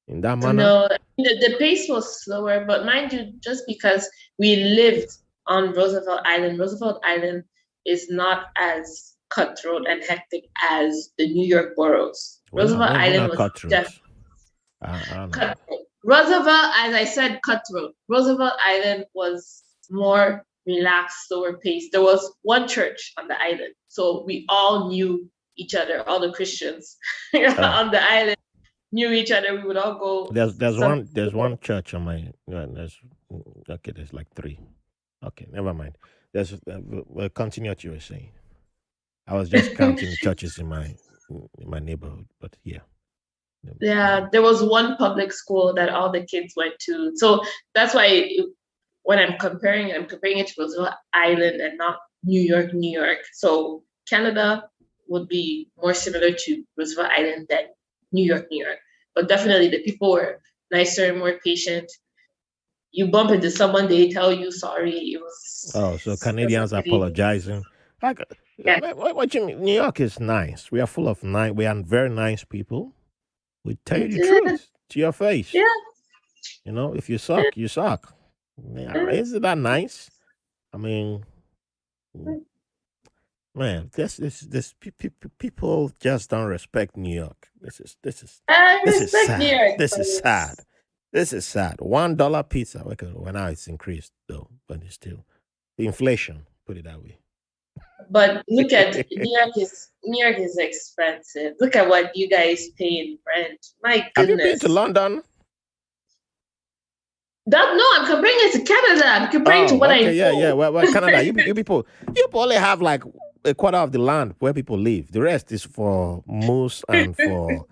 in that manner? No, the pace was slower, but mind you, just because we lived on Roosevelt Island is not as cutthroat and hectic as the New York boroughs. Roosevelt We're Island not was just cutthroat. I don't know. cutthroat. Roosevelt, as I said, cutthroat. Roosevelt Island was more relaxed, slower pace. There was one church on the island, so we all knew each other, all the Christians Oh, on the island knew each other. We would all go some. there's one church on my there's okay, there's like three. Okay, never mind. We'll continue what you were saying. I was just counting churches in my neighborhood, but yeah. Yeah, there was one public school that all the kids went to. So that's why when I'm comparing it to Roosevelt Island and not New York, New York. So Canada would be more similar to Roosevelt Island than New York, New York. But definitely the people were nicer, more patient. You bump into someone, they tell you sorry. Oh, so It was Canadians really, apologizing. Like, yeah, what you mean? New York is nice. We are full of nice. We are very nice people. We tell you the yeah, truth to your face. yeah. If you suck, you suck. Yeah, isn't that nice? I mean, man, people just don't respect New York. I This is respect New sad. York, This but is sad. This is sad. $1 pizza. Okay, well now it's increased though, but it's still the inflation. Put it that way. look at New York is expensive. Look at what you guys pay in rent. My Have you been to goodness. London? That no, I'm comparing it to Canada. I'm comparing to Oh, what I okay, yeah, yeah. know. Well, Canada, you people only have like a quarter of the land where people live. The rest is for moose and for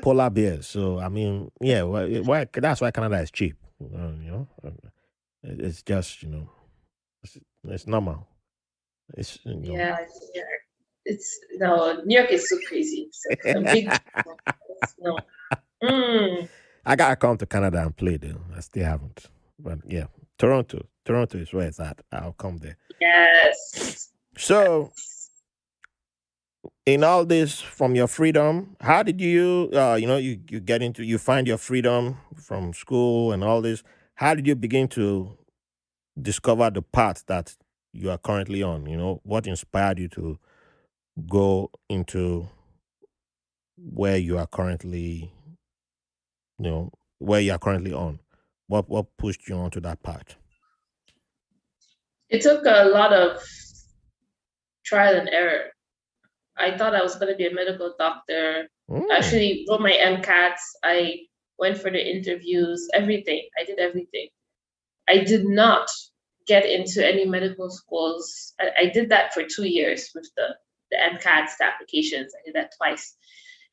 polar bears. So I mean, yeah, that's why Canada is cheap. It's just it's normal. It's Yeah, New York. It's no, New York is so crazy. It's like a big no. Mm, I gotta come to Canada and play though. I still haven't, but yeah, Toronto is where it's at. I'll come there. yes. So in all this from your freedom, how did you get into you find your freedom from school and all this? How did you begin to discover the path that you are currently on? What inspired you to go into where you are currently where you are currently on? What pushed you onto that path? It took a lot of trial and error. I thought I was going to be a medical doctor. Mm, Actually, wrote my MCATs. I went for the interviews, everything. I did everything. I did not get into any medical schools. I did that for 2 years with the MCATs, the applications. I did that twice.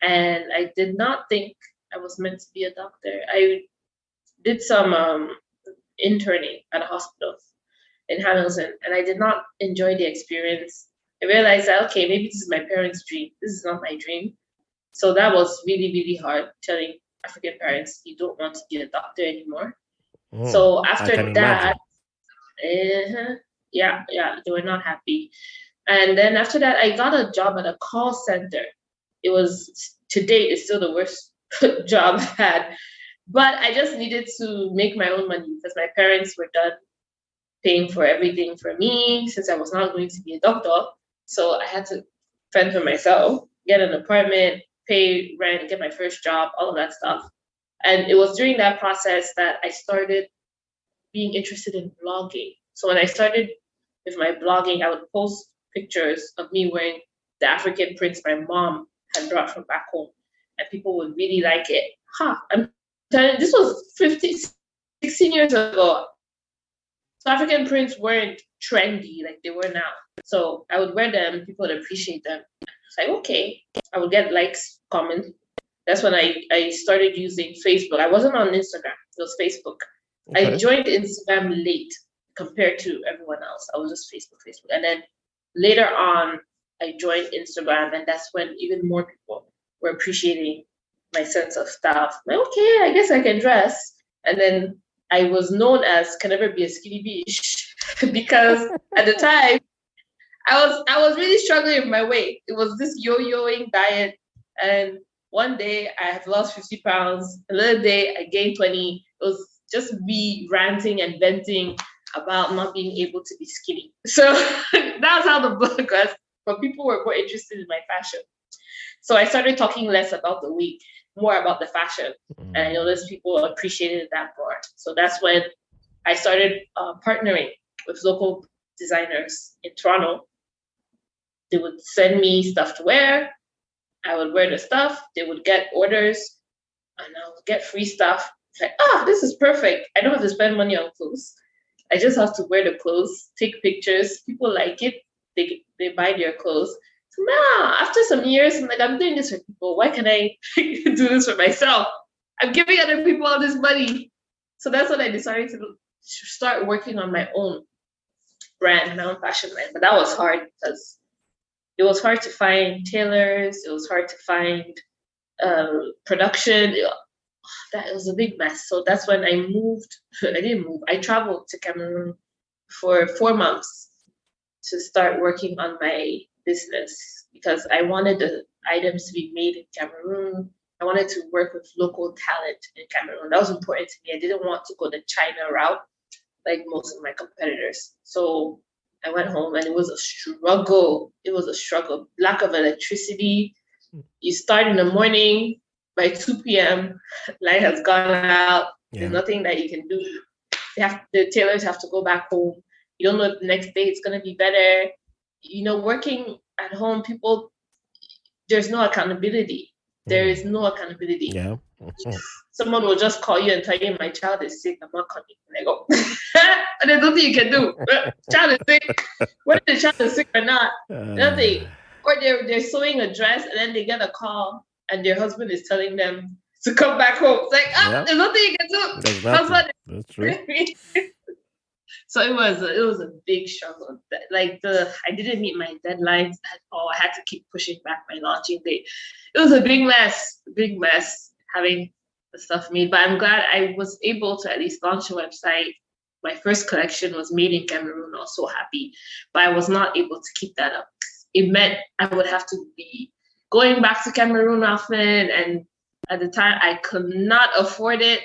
And I did not think I was meant to be a doctor. I did some interning at a hospital in Hamilton, and I did not enjoy the experience. I realized that, okay, maybe this is my parents' dream. This is not my dream. So that was really, really hard telling African parents you don't want to be a doctor anymore. mm. So I can after that, imagine. yeah, yeah, they were not happy. And then after that, I got a job at a call center. It was to date, it's still the worst job I've had. But I just needed to make my own money because my parents were done paying for everything for me since I was not going to be a doctor. So I had to fend for myself, get an apartment, pay rent, get my first job, all of that stuff. And it was during that process that I started being interested in blogging. So when I started with my blogging, I would post pictures of me wearing the African prints my mom had brought from back home, and people would really like it. I'm telling you, this was 50, 16 years ago. So African prints weren't trendy like they were now. So I would wear them, people would appreciate them. It's like, okay. I would get likes, comments. That's when I started using Facebook. I wasn't on Instagram, it was Facebook. I Okay. joined Instagram late compared to everyone else. I was just Facebook. And then later on, I joined Instagram, and that's when even more people were appreciating my sense of style. Like, okay, I guess I can dress. And then I was known as can never be a skinny bitch because at the time I was really struggling with my weight. It was this yo-yoing diet, and one day I have lost 50 pounds. Another day I gained 20. It was just me ranting and venting about not being able to be skinny. So that's how the book was. But people were more interested in my fashion. So I started talking less about the weight, more about the fashion. And I Mm. noticed people appreciated that more. So that's when I started partnering with local designers in Toronto. They would send me stuff to wear. I would wear the stuff. They would get orders, and I would get free stuff. It's like, this is perfect. I don't have to spend money on clothes. I just have to wear the clothes, take pictures. People like it. They buy their clothes. So now, after some years, I'm like, I'm doing this for people. Why can't I do this for myself? I'm giving other people all this money. So that's when I decided to start working on my own brand, my own fashion brand. But that was hard because it was hard to find tailors. It was hard to find production. That was a big mess. So that's when I moved. I didn't move. I traveled to Cameroon for 4 months to start working on my business because I wanted the items to be made in Cameroon. I wanted to work with local talent in Cameroon. That was important to me. I didn't want to go the China route like most of my competitors. So I went home and it was a struggle. It was a struggle. Lack of electricity. You start in the morning, by 2 p.m., light has gone out. There's Yeah. nothing that you can do. The tailors have to go back home. You don't know if the next day it's gonna be better. Working at home, people, there's no accountability. There is Mm. no accountability. Yeah. Mhm. Someone will just call you and tell you my child is sick, I'm not coming. And I go, and there's nothing you can do. Child is sick. Whether the child is sick or not, nothing. Uh, Or they're sewing a dress and then they get a call and their husband is telling them to come back home. It's like, yeah. there's nothing you can do. There's nothing. Husband That's true. is So it was a big struggle. Like I didn't meet my deadlines at all. I had to keep pushing back my launching date. It was a big mess having the stuff made. But I'm glad I was able to at least launch a website. My first collection was made in Cameroon. I was so happy, but I was not able to keep that up. It meant I would have to be going back to Cameroon often, and at the time I could not afford it.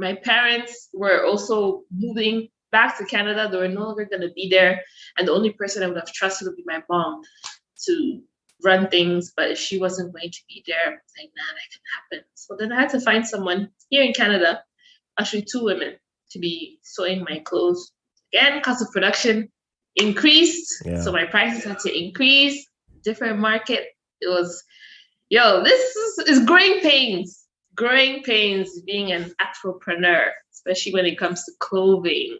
My parents were also moving back to Canada. They were no longer going to be there. And the only person I would have trusted would be my mom to run things. But if she wasn't going to be there, I was like, nah, that can happen. So then I had to find someone here in Canada, actually two women, to be sewing my clothes. Again, cost of production increased. So Yeah. my prices had to increase. Different market. It was, this is growing pains being an entrepreneur, especially when it comes to clothing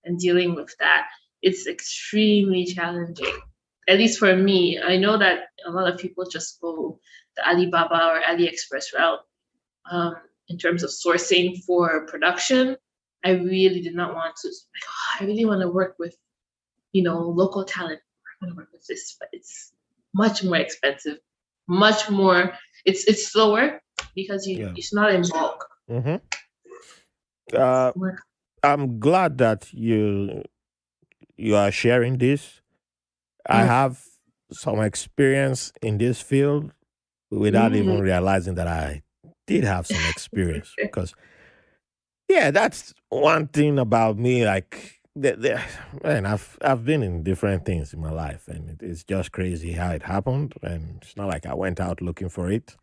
and dealing with that. It's extremely challenging. At least for me, I know that a lot of people just go the Alibaba or AliExpress route in terms of sourcing for production. I really did not want to. Like, I really want to work with, local talent. I want to work with this, but it's much more expensive, much more. It's slower because Yeah. it's not in bulk. Hmm. It's Uh, more. I'm glad that you are sharing this. I Mm, have some experience in this field without even mm, realizing that I did have some experience because yeah, that's one thing about me. Like, man, I've been in different things in my life, and it's just crazy how it happened. And it's not like I went out looking for it.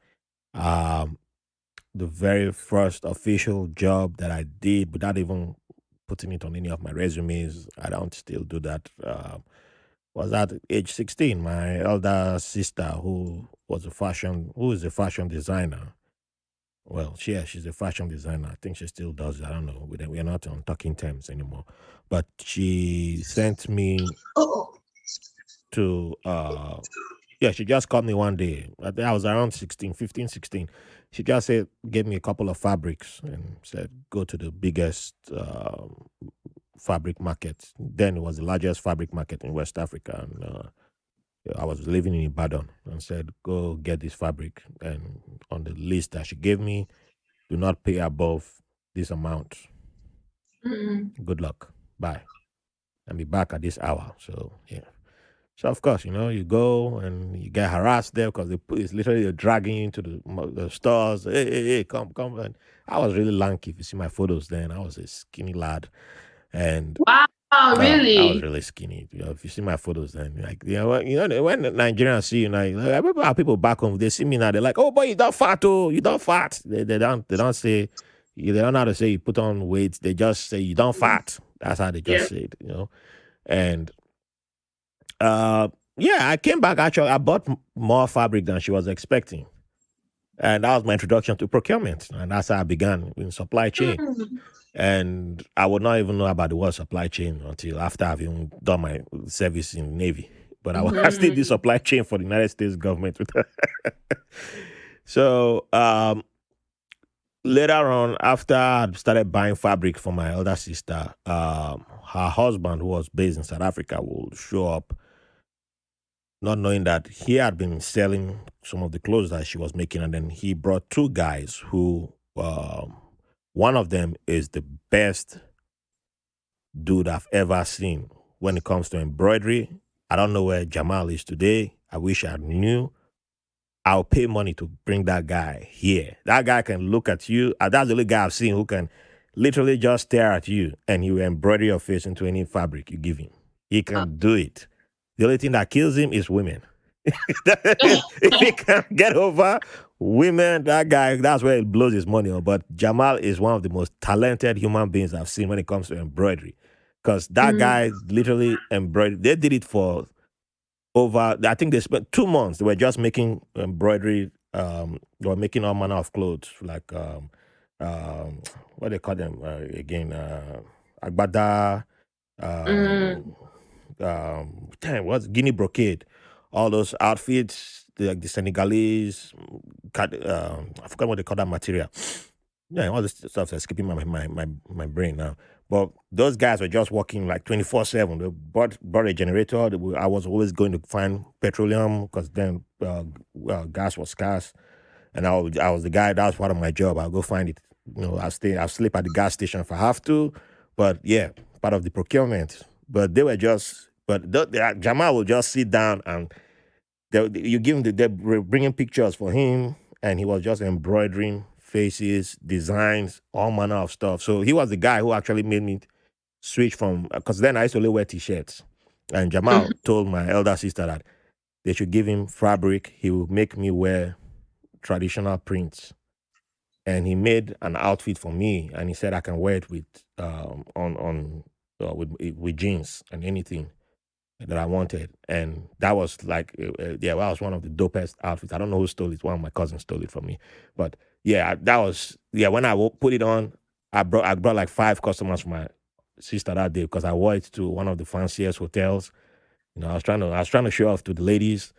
Um, the very first official job that I did, without even putting it on any of my resumes, I don't still do that. Was at age 16. My elder sister, who is a fashion designer, well, she's a fashion designer. I think she still does it. I don't know. We're not on talking terms anymore. But she sent me oh, to yeah, she just called me one day. I think I was around 16, 15, 16. She just said gave me a couple of fabrics and said go to the biggest fabric market. Then it was the largest fabric market in West Africa, and I was living in Ibadan, and said go get this fabric. And on the list that she gave me, do not pay above this amount. Mm. Good luck. Bye. I'll be back at this hour. So yeah. So of course, you go and you get harassed there because it's literally dragging you into the stores. Hey, hey, hey, come, come. And I was really lanky. If you see my photos, then I was a skinny lad, and Wow, I was really? really skinny. If you see my photos, then like when Nigerians see you now, I remember how people back home they see me now, they're like, "Oh boy, you don't fat, oh, you don't fat." They don't say, they don't know how to say you put on weight. They just say you don't Mm. fat. That's how they just Yeah. say it. And uh, yeah, I came back. Actually, I bought more fabric than she was expecting, and that was my introduction to procurement, and that's how I began in supply chain. Mm. And I would not even know about the word supply chain until after I've even done my service in the Navy. But I still did Mhm. supply chain for the United States government. So later on, after I started buying fabric for my elder sister, her husband, who was based in South Africa, will show up, not knowing that he had been selling some of the clothes that she was making. And then he brought two guys who, one of them is the best dude I've ever seen when it comes to embroidery. I don't know where Jamal is today. I wish I knew. I'll pay money to bring that guy here. That guy can look at you. That's the only guy I've seen who can literally just stare at you and he will embroider your face into any fabric you give him. He can do it. The only thing that kills him is women. If he can get over women, that guy, that's where he blows his money on. But Jamal is one of the most talented human beings I've seen when it comes to embroidery. Because that Mm. guy literally embroidered, they did it for over, I think they spent 2 months. They were just making embroidery, they were making all manner of clothes, like, um, what they call them again, agbada, Mm. um, damn, what's Guinea brocade, all those outfits, like the Senegalese, I forgot what they call that material. Yeah, all this stuff is skipping my brain now. But those guys were just working like 24/7. They bought a generator. I was always going to find petroleum because then gas was scarce, and I was the guy. That was part of my job. I'll go find it. I'll sleep at the gas station if I have to. But yeah, part of the procurement. But they were just, but Jamal will just sit down and you give him they were bringing pictures for him, and he was just embroidering faces, designs, all manner of stuff. So he was the guy who actually made me switch from, because then I used to only wear t-shirts, and Jamal Mhm. told my elder sister that they should give him fabric. He will make me wear traditional prints, and he made an outfit for me, and he said I can wear it with on with jeans and anything that I wanted, and that was like, yeah, that was one of the dopest outfits. I don't know who stole it. One of my cousins stole it from me, but yeah, that was, yeah. When I put it on, I brought like five customers from my sister that day because I wore it to one of the fanciest hotels. I was trying to show off to the ladies,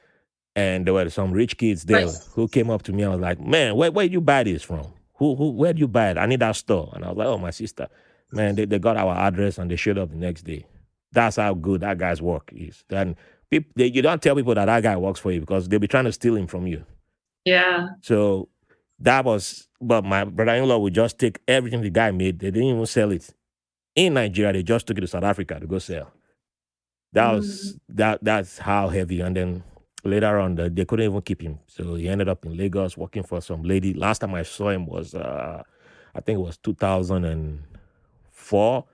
and there were some rich kids there Nice. who came up to me. I was like, "Man, where did you buy this from? Where did you buy it? I need that store." And I was like, "Oh, my sister." Man, they got our address and they showed up the next day. That's how good that guy's work is. Then you don't tell people that that guy works for you because they'll be trying to steal him from you. Yeah. So but my brother-in-law would just take everything the guy made. They didn't even sell it in Nigeria. They just took it to South Africa to go sell. That Mm. was that's how heavy. And then later on, they couldn't even keep him, so he ended up in Lagos working for some lady. Last time I saw him was I think it was 2004.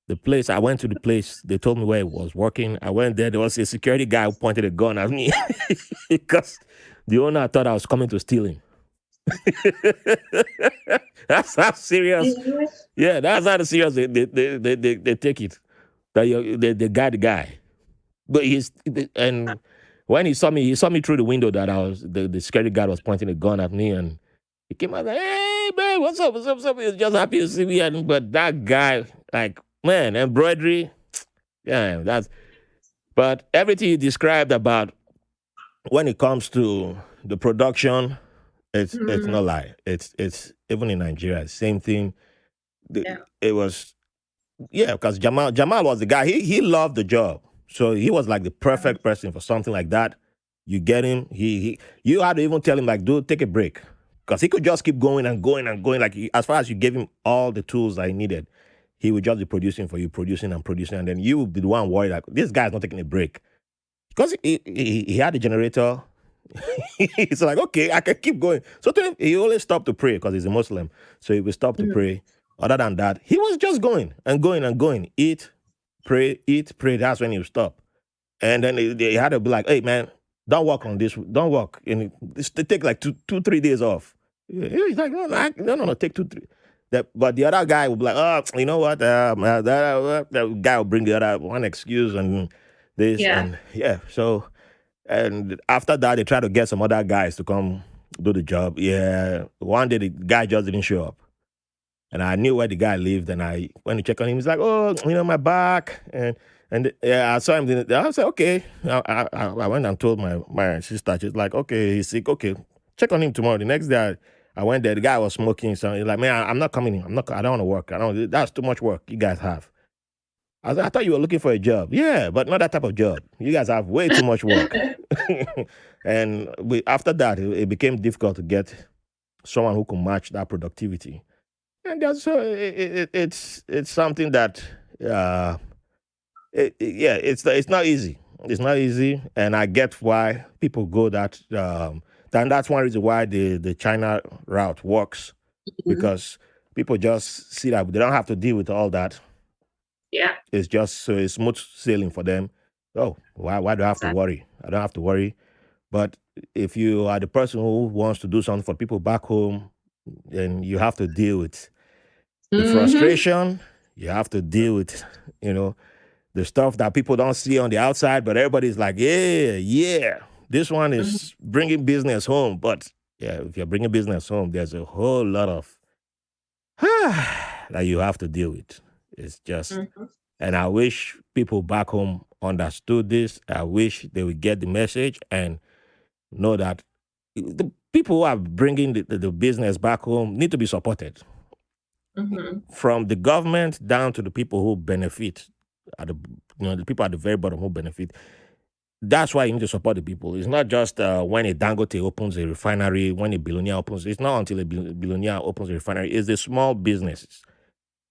The place I went to, the place they told me where he was working. I went there. There was a security guy who pointed a gun at me because the owner thought I was coming to steal him. That's how serious. Yeah. Yeah, that's how serious they take it. That they got the guy. But and when he saw me through the window that I was the security guard was pointing a gun at me, and he came out like, "Hey man, what's up? What's up? What's up?" He was just happy to see me. And but that guy, like, man, embroidery, yeah, that's. But everything you described about when it comes to the production, it's Mm. not lie. It's even in Nigeria, same thing. Yeah. It was, yeah, because Jamal was the guy. He loved the job, so he was like the perfect person for something like that. You get him. He you had to even tell him like, dude, take a break, because he could just keep going and going and going. Like as far as you gave him all the tools that he needed, he would just be producing for you, producing and producing, and then you would be the one worried like this guy's not taking a break because he had a generator. He's like, okay, I can keep going. So to him, he always stopped to pray because he's a Muslim. So he would stop to Mhm. pray. Other than that, he was just going and going and going. Eat, pray. That's when he would stop. And then they had to be like, hey, man, don't work on this. Don't work. And they take like 3 days off. He's like, no, take 2, 3. But the other guy would be like, oh, you know what? That guy will bring the other one excuse and this. Yeah. And yeah, so and after that, they try to get some other guys to come do the job. Yeah, one day the guy just didn't show up, and I knew where the guy lived. And I went to check on him. He's like, "Oh, my back." And yeah, I saw him. I said, "Okay." I went and told my sister. She's like, "Okay, he's sick. Okay, check on him tomorrow." The next day, I went there. The guy was smoking. So he's like, "Man, I'm not coming in. I'm not. I don't want to work. I don't. That's too much work you guys have." I thought you were looking for a job. Yeah, but not that type of job. You guys have way too much work. And after that, it became difficult to get someone who could match that productivity. And that's so it's something that uh, yeah, it's not easy. It's not easy, and I get why people go that. And that's one reason why the China route works Mhm. because people just see that they don't have to deal with all that. Yeah. It's just so it's smooth sailing for them. Oh, why do I have to Exactly. worry? I don't have to worry. But if you are the person who wants to do something for people back home, then you have to deal with the Hmm. frustration. You have to deal with, you know, the stuff that people don't see on the outside, but everybody's like, yeah, this one Hmm. is bringing business home. But yeah, if you're bringing business home, there's a whole lot of that you have to deal with. It's just Hmm. And I wish people back home understood this. I wish they would get the message and know that the people who are bringing the business back home need to be supported Hmm. from the government down to the people who benefit. At the the people at the very bottom who benefit. That's why you need to support the people. It's not just when a Dangote opens a refinery, when a billionaire opens. It's not until a billionaire opens a refinery. It's the small businesses.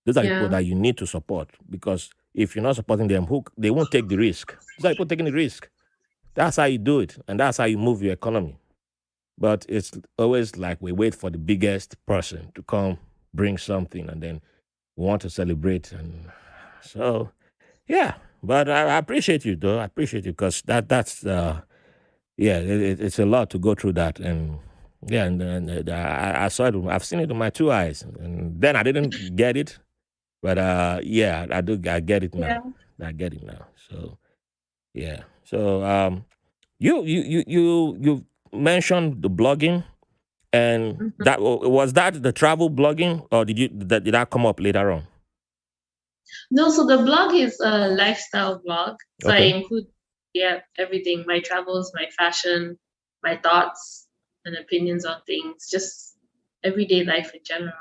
Those are the people Yeah. that you need to support because if you're not supporting them, they won't take the risk. Those are people taking the risk. That's how you do it, and that's how you move your economy. But it's always like we wait for the biggest person to come bring something, and then we want to celebrate. And so, yeah. But I appreciate you, though. I appreciate you because that's yeah, it's a lot to go through that, and yeah, and I saw it. I've seen it with my 2 eyes, and then I didn't get it. But yeah, I do. I get it now. Yeah. I get it now. So yeah. So you mentioned the blogging, and Mhm. that was that the travel blogging, or did that come up later on? No, so the blog is a lifestyle blog. So I Okay. include, yeah, everything, my travels, my fashion, my thoughts and opinions on things, just everyday life in general.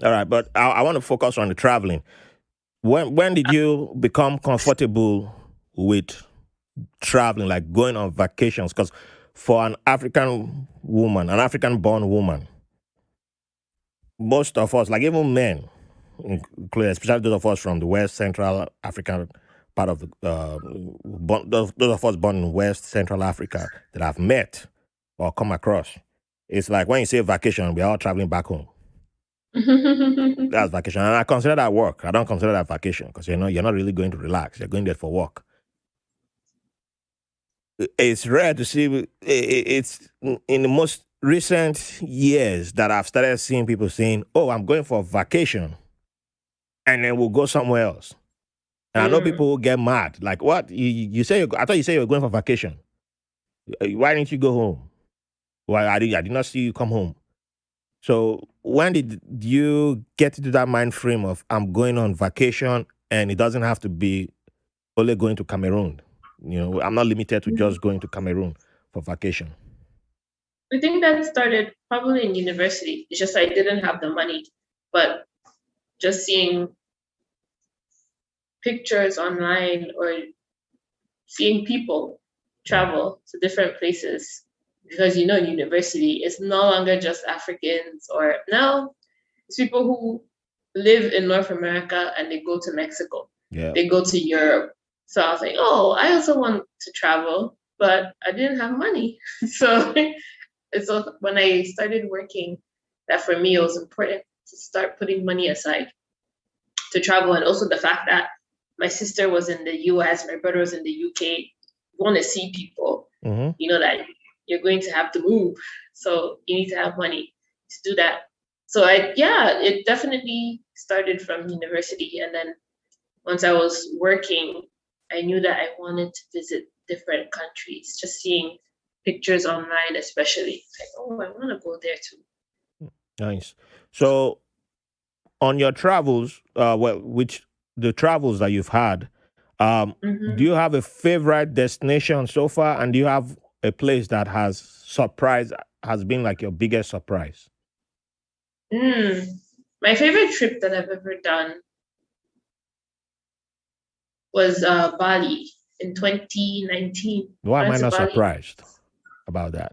All right, but I want to focus on the traveling. When did you become comfortable with traveling, like going on vacations? Because for an African woman, an African born woman, most of us, like even men, including especially those of us from the West Central African part of the those of us born in West Central Africa that I've met or come across, it's like when you say vacation, we're all traveling back home. That's vacation, and I consider that work. I don't consider that vacation because you're not really going to relax. You're going there for work. It's rare to see. It's in the most recent years that I've started seeing people saying, "Oh, I'm going for vacation," and then we'll go somewhere else. And I know people Mm. will get mad. Like, what? You say, I thought you said you were going for vacation. Why didn't you go home? Why I did not see you come home. So when did you get into that mind frame of I'm going on vacation and it doesn't have to be only going to Cameroon? I'm not limited to just going to Cameroon for vacation. I think that started probably in university. It's just I didn't have the money, but just seeing pictures online or seeing people Mm. travel to different places because university is no longer just Africans or no, it's people who live in North America and they go to Mexico. Yeah. They go to Europe. So I was like, oh, I also want to travel, but I didn't have money. So, so when I started working, that for me it was important to start putting money aside to travel, and also the fact that my sister was in the US, my brother was in the UK. You want to see people, Mm-hmm. you know that you're going to have to move, so you need to have money to do that. So it definitely started from university, and then once I was working, I knew that I wanted to visit different countries. Just seeing pictures online, especially, like, oh, I want to go there too. Nice. So on your travels, which the travels that you've had, do Hmm. you have a favorite destination so far, and do you have a place that has been like your biggest surprise? Mm. My favorite trip that I've ever done was Bali in 2019. Why I am went I to not Bali, surprised about that?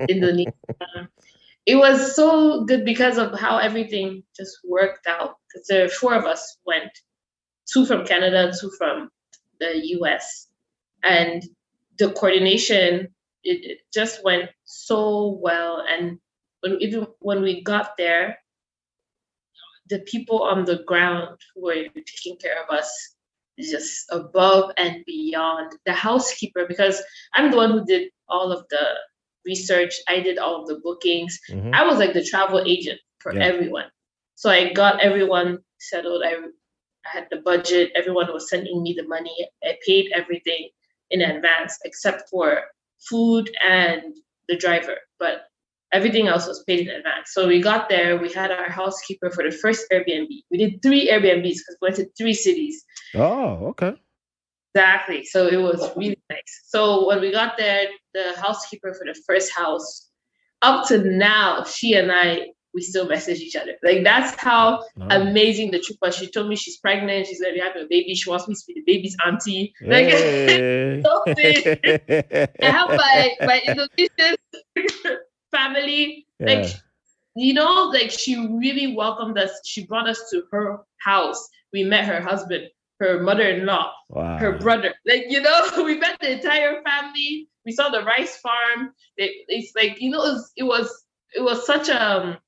Indonesia. It was so good because of how everything just worked out. Because there were four of us went, two from Canada, two from the US, and the coordination it just went so well. And even when we got there, the people on the ground who were taking care of us just above and beyond. The housekeeper, because I'm the one who did all of the research, I did all of the bookings. Hmm. I was like the travel agent for Yeah. everyone. So I got everyone settled. I had the budget. Everyone was sending me the money. I paid everything in advance except for food and the driver. But everything else was paid in advance. So we got there. We had our housekeeper for the first Airbnb. We did three Airbnbs because we went to three cities. Oh, okay. Exactly. So it was really nice. So when we got there, the housekeeper for the first house, up to now, she and I, we still message each other. Like that's how Nice. amazing the trip was. She told me she's pregnant. She's gonna be having a baby. She wants me to be the baby's auntie. Like Hey. I have my Indonesian family. Like Yeah. like she really welcomed us. She brought us to her house. We met her husband, her mother-in-law, her Wow. brother. Like, we met the entire family. We saw the rice farm. It's like, it was such a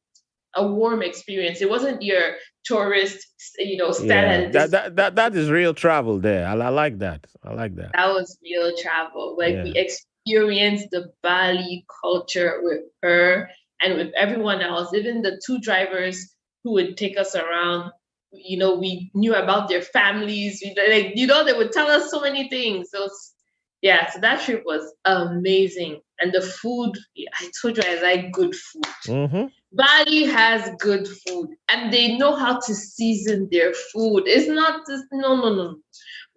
warm experience. It wasn't your tourist, stand Yeah. at a That distance. that that that is real travel there. I like that. I like that. That was real travel. Like we Yeah. experienced the Bali culture with her and with everyone else, even the two drivers who would take us around. We knew about their families. They would tell us so many things. So yeah, so that trip was amazing. And the food, yeah, I told you I like good food. Mm-hmm. Bali has good food and they know how to season their food. It's not just no, no, no.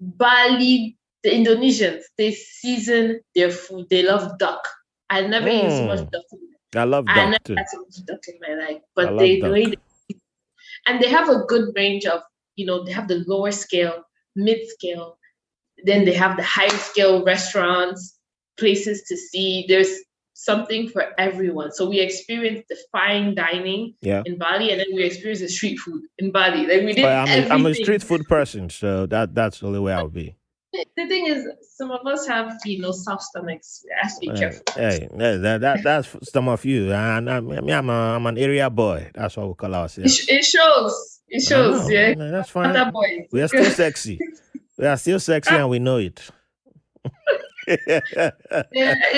Bali, the Indonesians, they season their food. They love duck. I never eaten so much Mm. duck. I love I never duck too. had so much duck in my life. I But love the way duck. and they have a good range of, they have the lower scale, mid scale, then they have the high scale restaurants, places to see. There's something for everyone. So we experienced the fine dining Yeah. in Bali, and then we experienced the street food in Bali. Like we Well, did I'm a street everything. food person, so that's the only way I'll be. The thing is, some of us have, soft stomachs. We have to be careful. That's some of you, and I'm an area boy. That's what we call ourselves. It shows. It I shows. know. Yeah, That's fine. other boys. We are still sexy. We are still sexy, and we know it. Yeah,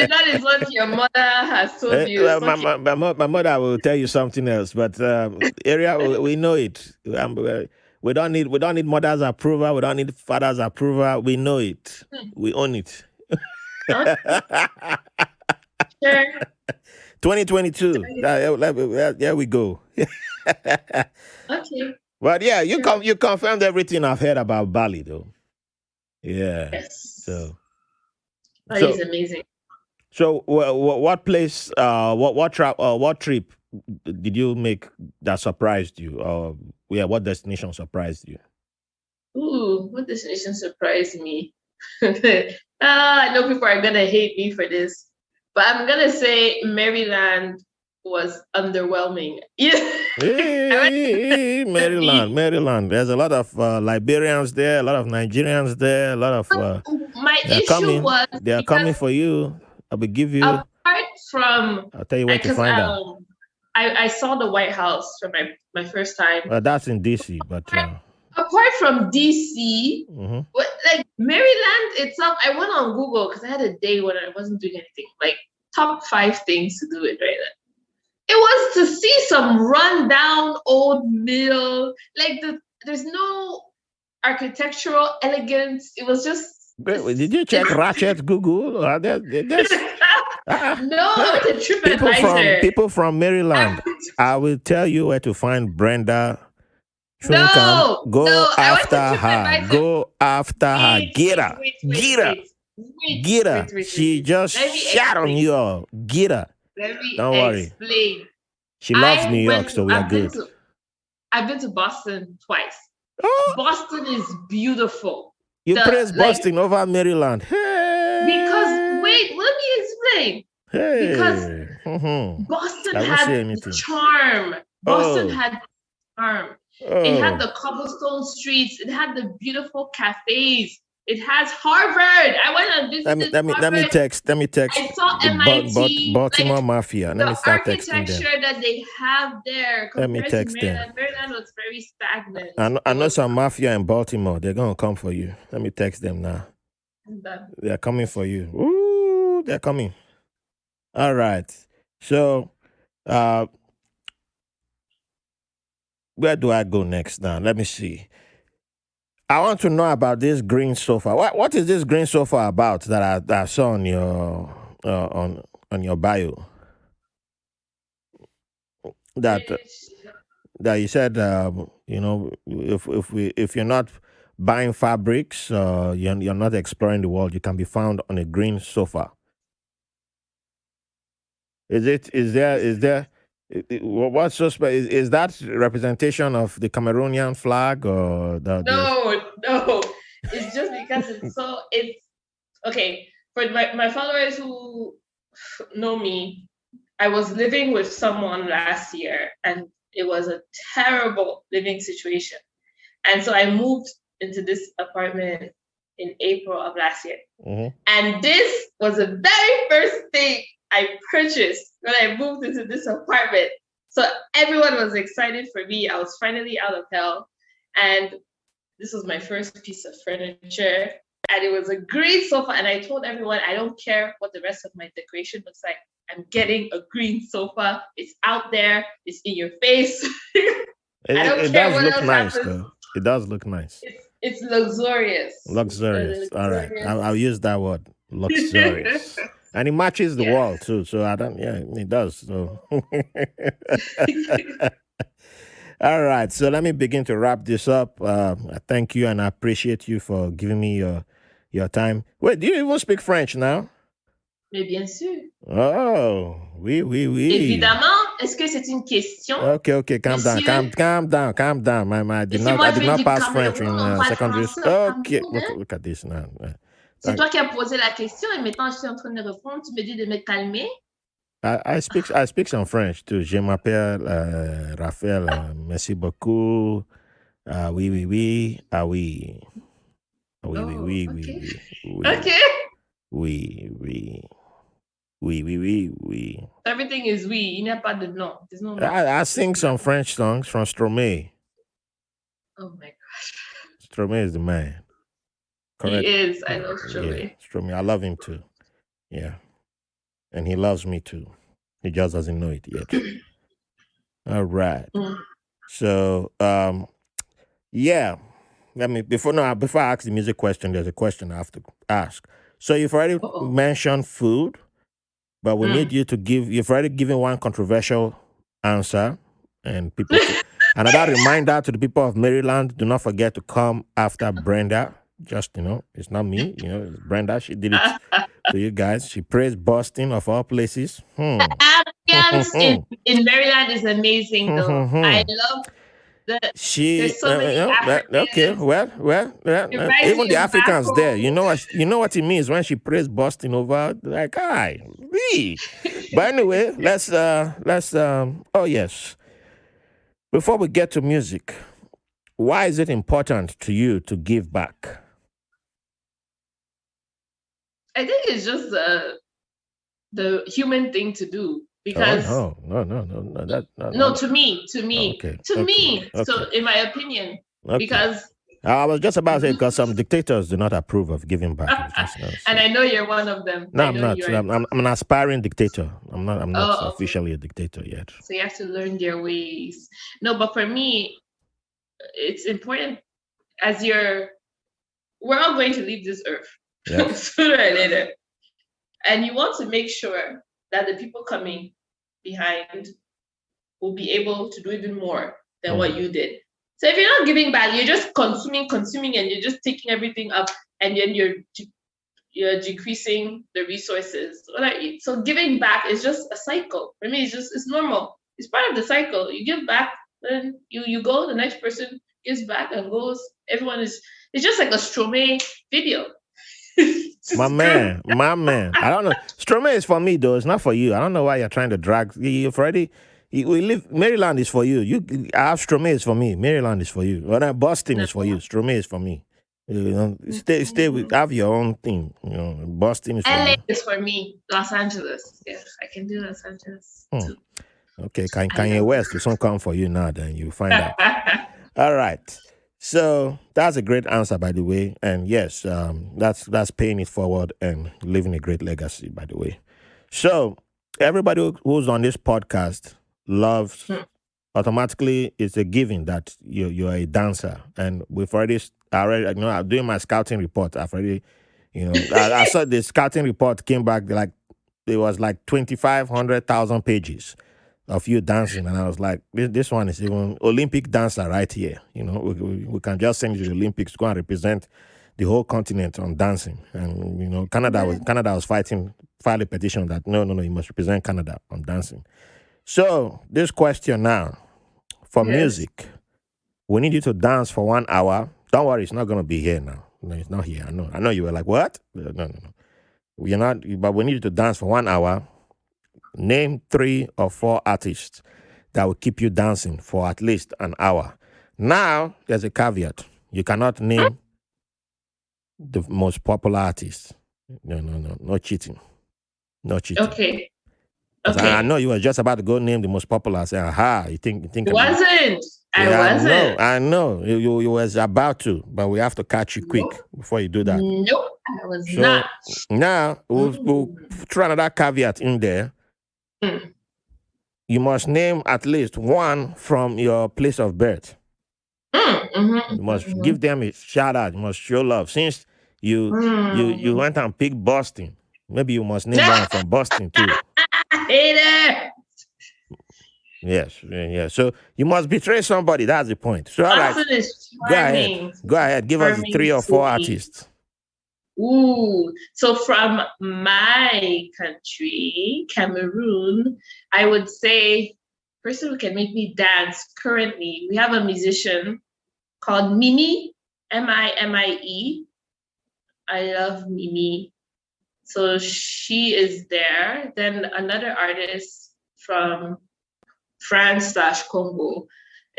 that is what your mother has told you. Well, It's what my mother will tell you something else, but area we know it. We don't need mother's approval. We don't need father's approval. We know it. We own it. okay. 2022. There we go. Okay. But yeah, Sure. you confirmed everything I've heard about Bali, though. Yeah. Yes. So That is so amazing. what place? What trip did you make that surprised you? Or yeah, what destination surprised you? Ooh, what destination surprised me? I know people are gonna hate me for this, but I'm gonna say Maryland was underwhelming. Yeah, I went to Maryland, the Maryland. There's a lot of Liberians there, a lot of Nigerians there, a lot of my they're issue coming. was They are because coming for you. I will give you. apart from I'll tell you where to because find them. I saw the White House for my first time. That's in DC, but Apart from DC, mhm. like Maryland itself, I went on Google because I had a day when I wasn't doing anything. Like top 5 things to do in Maryland. It was to see some rundown old mill. Like there's no architectural elegance. It was just Did you check Ratchet Google? That's no, I went to TripAdvisor. people from Maryland. I will tell you where to find Brenda Chuinkam. No, Go I went to after her. TripAdvisor. Go after her. Get her. Get her. Get her. She just Let me shot on explain. you all. Get her. Let me Don't worry. explain. She loves New York, so we are good. I've been to Boston twice. Oh, Boston is beautiful. you praise Boston over Maryland. Hey. Because wait, let me explain. Hey. Because Boston I won't say had anything. charm. Boston had charm. Oh. It had the cobblestone streets. It had the beautiful cafes. It has Harvard. I went and visited Harvard. Let me text. I saw MIT. Baltimore like, Mafia. Let me start texting them. The architecture that they have there Let me compared text to Maryland. them. Maryland was very stagnant. I know some mafia in Baltimore. They're gonna come for you. Let me text them now. They're coming for you. Ooh, they're coming. All right. So, where do I go next now? Let me see. I want to know about this green sofa. What is this green sofa about that I saw on your on your bio? That you said if you're not buying fabrics, you're not exploring the world. You can be found on a green sofa. What's so special? Is that representation of the Cameroonian flag or No. It's just because it's okay. For my followers who know me, I was living with someone last year and it was a terrible living situation. And so I moved into this apartment in April of last year. Mm-hmm. And this was the very first thing I purchased when I moved into this apartment. So everyone was excited for me. I was finally out of hell. And this was my first piece of furniture. And it was a great sofa. And I told everyone, I don't care what the rest of my decoration looks like. I'm getting a green sofa. It's out there. It's in your face. It does look nice, though. It does look nice. It's luxurious. Luxurious. All right. I'll use that word. Luxurious. And it matches the wall too. So it does. So all right. So let me begin to wrap this up. I thank you and I appreciate you for giving me your time. Wait, do you even speak French now? Mais bien sûr. Oh, oui. Évidemment. Est-ce que c'est une question? Okay. Calm down. I did not pass French in secondary school. Okay, look at this now. C'est toi qui as posé la question et maintenant je suis en train de répondre. Tu me dis de me calmer. I speak some French too. Je m'appelle Raphaël. Merci beaucoup. Oui. Ah oui. Oui. Okay. Oui. Everything is oui. Il n'y a pas de non. There's no. I sing some French songs from Stromae. Oh my gosh. Stromae is the man. Correct. He is. I love Stromae. Yeah, Stromae. I love him too. Yeah. And he loves me too. He just doesn't know it yet. All right. So, yeah. Before I ask the music question, there's a question I have to ask. So you've already mentioned food, but we need you to you've already given one controversial answer, and people. Another reminder to the people of Maryland: do not forget to come after Brenda. Just it's not me. It's Brenda. She did it to you guys. She praised Boston of all places. Ambience in Maryland is amazing, though. I love The, She, there's so many okay, Africans even the inviting back Africans there, home. you know what it means when she prays Boston over, like, hi, me. But anyway, oh yes, before we get to music, why is it important to you to give back? I think it's just the human thing to do Oh because no, no, no, no, no, that, no, no, no. to me, to me, Okay, to okay, me. okay, So, in my opinion, okay. because I was just about to say because some dictators do not approve of giving back. It's just and I know you're one of them. no, I I'm know not. you are. I'm an aspiring dictator. I'm not Oh, okay. officially a dictator yet. So you have to learn their ways. No, but for me, it's important as we're all going to leave this earth Yes. sooner or later. And you want to make sure that the people coming behind will be able to do even more than what Mm. you did. So if you're not giving back, you're just consuming, and you're just taking everything up, and then you're decreasing the resources. So giving back is just a cycle. For me, it's normal. It's part of the cycle. You give back, then you go. The next person gives back and goes. Everyone is. It's just like a Stromae video. My Just go. man, my man. I don't know. Stromae is for me though. It's not for you. I don't know why you're trying to drag. You've already. We live. Maryland is for you. I have Stromae is for me. Maryland is for you. Well, then Boston No. is for you. Stromae is for me. You know, stay with. Have your own thing. You know, Boston is for LA you. is for me. Los Angeles. Yes, I can do Los Angeles Hmm. too. Okay, I Kanye love West will soon come for you now. Then you find out. it. All right. So that's a great answer, by the way. And yes, that's paying it forward and leaving a great legacy, by the way. So everybody who's on this podcast loves automatically. It's a given that you're a dancer, and we've already you know I'm doing my scouting report. I've already I saw the scouting report came back like it was like 2,500,000 pages of you dancing, and I was like, this one is even Olympic dancer right here. You know, we can just send you to the Olympics, go and represent the whole continent on dancing. And Canada was filed a petition that no, you must represent Canada on dancing. So this question now for Yes. music, we need you to dance for 1 hour. Don't worry, it's not going to be here now. No, it's not here. I know. You were like, what? No. We're not. But we need you to dance for 1 hour. Name 3 or 4 artists that will keep you dancing for at least an hour. Now, there's a caveat. You cannot name the most popular artists. No cheating. No cheating. Okay. Because I Okay. know you were just about to go name the most popular. Say, aha, you think It I'm. wasn't. I Yeah, wasn't. I know. You was about to, but we have to catch you quick Nope. before you do that. Nope. I was not. So now we'll Mm. throw another caveat in there. Mm. You must name at least one from your place of birth. You must Mm-hmm. give them a shout out. You must show love. Since you Mm. went and picked Boston, maybe you must name one from Boston too. Hater. Yes, yeah. So you must betray somebody. That's the point. So all right, Boston is go ahead. charming. Go ahead. Give us the Charming 3 or 4 city. artists. Ooh. So from my country, Cameroon, I would say person who can make me dance currently, we have a musician called Mimi, Mimie. I love Mimi. So she is there. Then another artist from France/Congo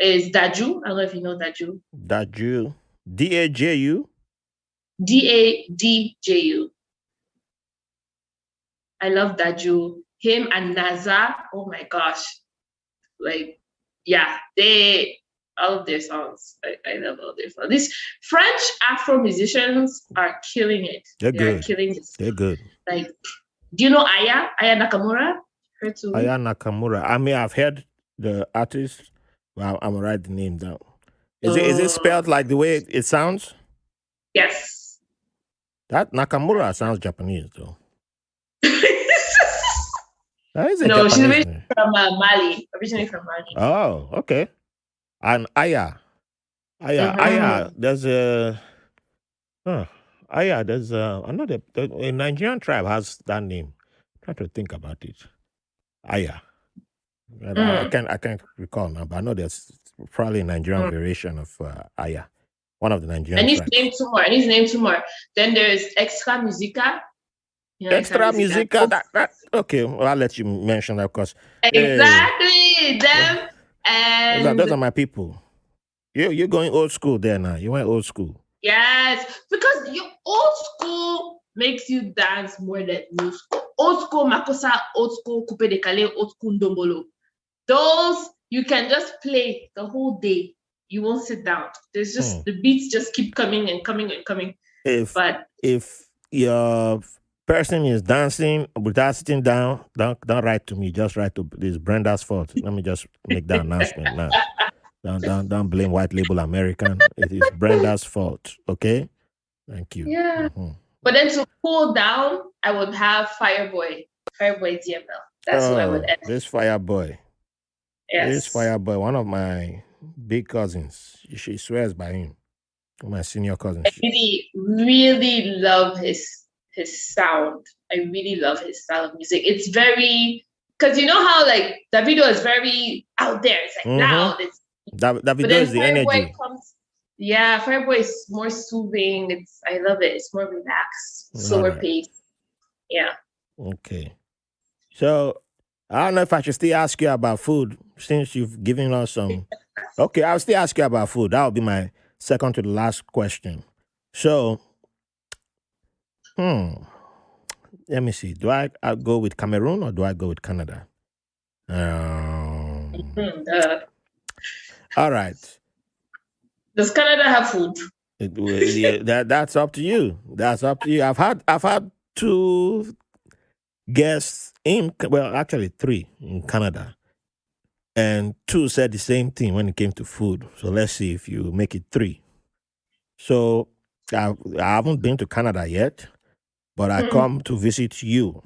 is Daju. I don't know if you know Daju. Daju. Daju. Dadju. I love Daju. Him and Naza. Oh my gosh. Like, yeah, all of their songs. I love all their songs. These French Afro musicians are killing it. They're They are good. killing it. They're good. Like, do you know Aya? Aya Nakamura? Her too. Aya Nakamura. I mean, I've heard the artist. Well, I'm gonna write the name down. Is it spelled like the way it sounds? Yes. That Nakamura sounds Japanese though. That is a No, she's Japanese originally name. from Mali. Originally from Mali. Oh, okay. And Aya. There's a Aya, there's a Nigerian tribe has that name. Try to think about it. Aya. But Mm. I can't recall now, but I know there's probably a Nigerian Mm. variation of Aya, one of the I Nigerian need to name tribes. two more. I need to name two more. Then there's Extra Musica. You know, Extra Extra Musica. music. That okay. Well, I'll let you mention that because hey, Exactly them. those are And my people. You're going old school there now. You went old school. yes, because your old school makes you dance more than new school. Old school makosa, old school coupe de calais, old school ndombolo. Those you can just play the whole day. You won't sit down. There's Hmm. just the beats just keep coming and coming and coming. If But if your person is dancing without sitting down, don't write to me. Just write to this Brenda's fault. Let me just make that announcement now. Don't blame white label American. It is Brenda's fault. Okay. Thank you. yeah. Mhm. But then to cool down, I would have Fireboy. Fireboy DML. That's who I would Oh, end. this fire boy. This Yes. fire boy, one of my big cousins. She swears by him. My senior cousin. I really, really love his sound. I really love his style of music. It's very because you know how like Davido is very out there. It's like Mm-hmm. loud. It's That but video then is the Fireboy energy. comes. Yeah, Fireboy is more soothing. I love it. It's more relaxed, All slower right. pace. Yeah. Okay. So I don't know if I should still ask you about food since you've given us some. Okay, I'll still ask you about food. That'll be my second to the last question. So, hmm, let me see. Do I go with Cameroon or do I go with Canada? Um, Mm, all right. does Canada have food? Yeah, that's up to you. That's up to you. I've had two guests well, actually three in Canada, and two said the same thing when it came to food. So let's see if you make it three. So I haven't been to Canada yet, but I Mm. come to visit you.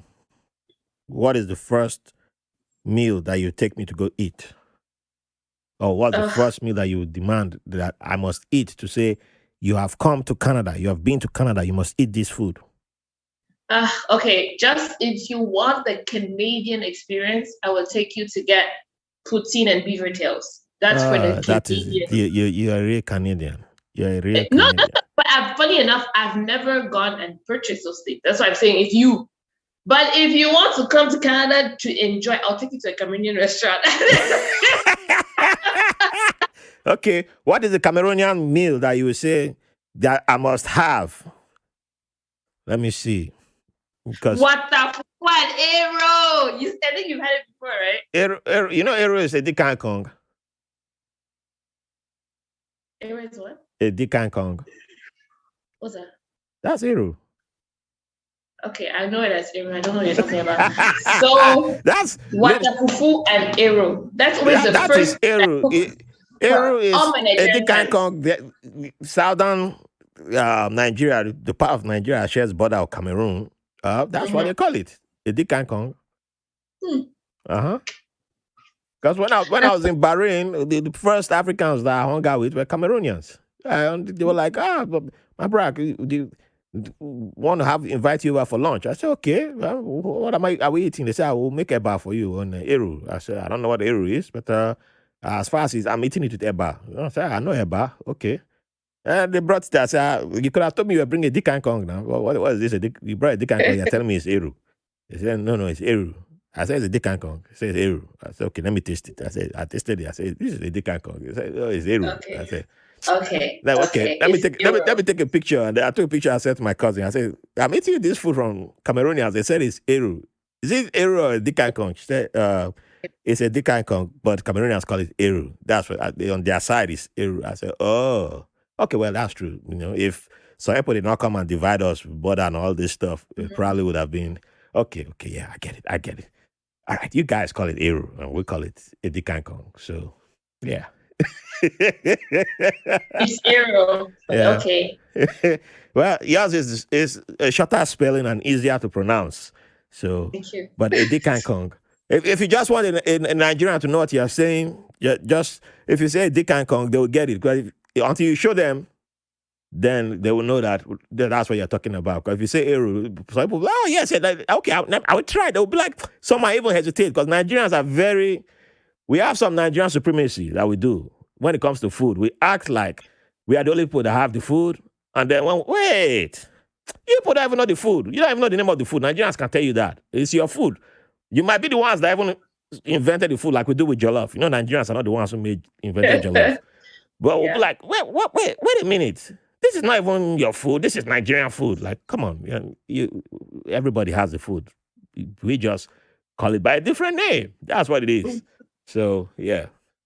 What is the first meal that you take me to go eat? Or what's the Ugh. first meal that you would demand that I must eat to say you have come to Canada, you have been to Canada, you must eat this food? Okay, just if you want the Canadian experience, I will take you to get poutine and beaver tails. That's for the That is it. Canadian. You're a real Canadian. You're a real No, Canadian. but funny enough, I've never gone and purchased those things. That's why I'm saying if you. But if you want to come to Canada to enjoy, I'll take you to a Cameroonian restaurant. Okay, what is the Cameroonian meal that you would say that I must have? Let me see. Because What the what arrow? I think you've had it before, right? you know, Eru is a Dikan Kong. Arrow is what? A Dikan Kong. What's that? That's Eru. Okay, I know it as arrow. I don't know what you're talking about. So That's Watafufu and arrow. That's always the that is first thing I Eru. cook Eru for all is my a Nigerian Dikan friends. Kong. The southern Nigeria, the part of Nigeria shares border with Cameroon. That's what Mm-hmm. they call it. A Dikan Kong. Hmm. Uh huh. Because when I was in Bahrain, the first Africans that I hung out with were Cameroonians. And they were like, but my bro, do you want to invite you over for lunch? I said, okay. Well, what are we eating? They said, I will make a bar for you on Eru. I said, I don't know what Eru is, but as far as I'm eating it with Eba. I said, I know Eba. Okay. And they brought it. I said, you could have told me you were bringing a Dikan Kong now. What is this? You brought a Dikan Kong. You're telling me it's Eru. They said, no, it's Eru. I said, it's a Dikan Kong. He said, it's Eru. I said, okay, let me taste it. I tasted it. I said, this is a Dikan Kong. He said, oh, it's Eru. Okay. I said, Okay. like, okay, Okay. It's let arrow. me take a picture. And I took a picture. I said to my cousin, I said, I'm eating this food from Cameroonians. They said it's Eru. Is it Eru or a Dikan Kong? She said, it's a Dikan Kong, but Cameroonians call it Eru. That's what on their side is Eru. I said, oh, okay, well that's true. You know, if some people did not come and divide us with border and all this stuff, it Mhm. probably would have been okay. Yeah, I get it. All right, you guys call it Eru, and we call it a Dikan Kong. So, yeah. It's arrow. But Yeah. okay. Well, yours is a shorter spelling and easier to pronounce. So, Thank you. but a Dikan Kong. If you just want a Nigerian to know what you're saying, just if you say Dikan Kong, they will get it. Because until you show them, then they will know that's what you're talking about. Because if you say Eru, some people, oh yes, yeah, okay, I would try. They will be like, some might even hesitate because Nigerians are very We have some Nigerian supremacy that we do when it comes to food. We act like we are the only people that have the food, and then wait, you people don't even know the food. You don't even know the name of the food. Nigerians can tell you that it's your food. You might be the ones that even invented the food, like we do with jollof. You know, Nigerians are not the ones who invented jollof. But we'll be Yeah. like, wait a minute. This is not even your food. This is Nigerian food. Like, come on, everybody has the food. We just call it by a different name. That's what it is. So yeah.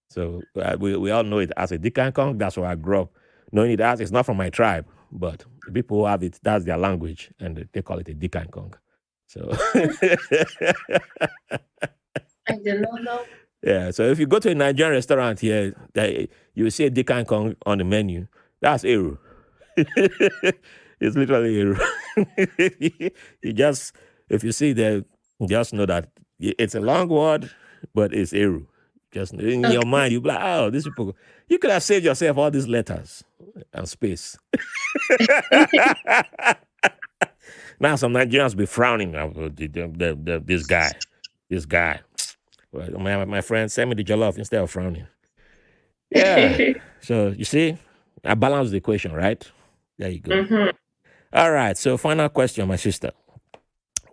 So we all know it as a Dikan Kong. That's where I grew up knowing it as. It's not from my tribe, but the people who have it, that's their language, and they call it a Dikan Kong. So I did not know. yeah. So if you go to a Nigerian restaurant here, you will see a Dikan Kong on the menu. That's Eru. It's literally Eru. You just, if you see that, just know that it's a long word, but it's Eru. Just in your Okay. mind, you be like, oh, these people. You could have saved yourself all these letters and space. Now some Nigerians be frowning about this guy. This guy. Well, my friend, send me the jollof instead of frowning. Yeah. So you see, I balanced the equation, right? There you go. Hmm. All right. So final question, my sister.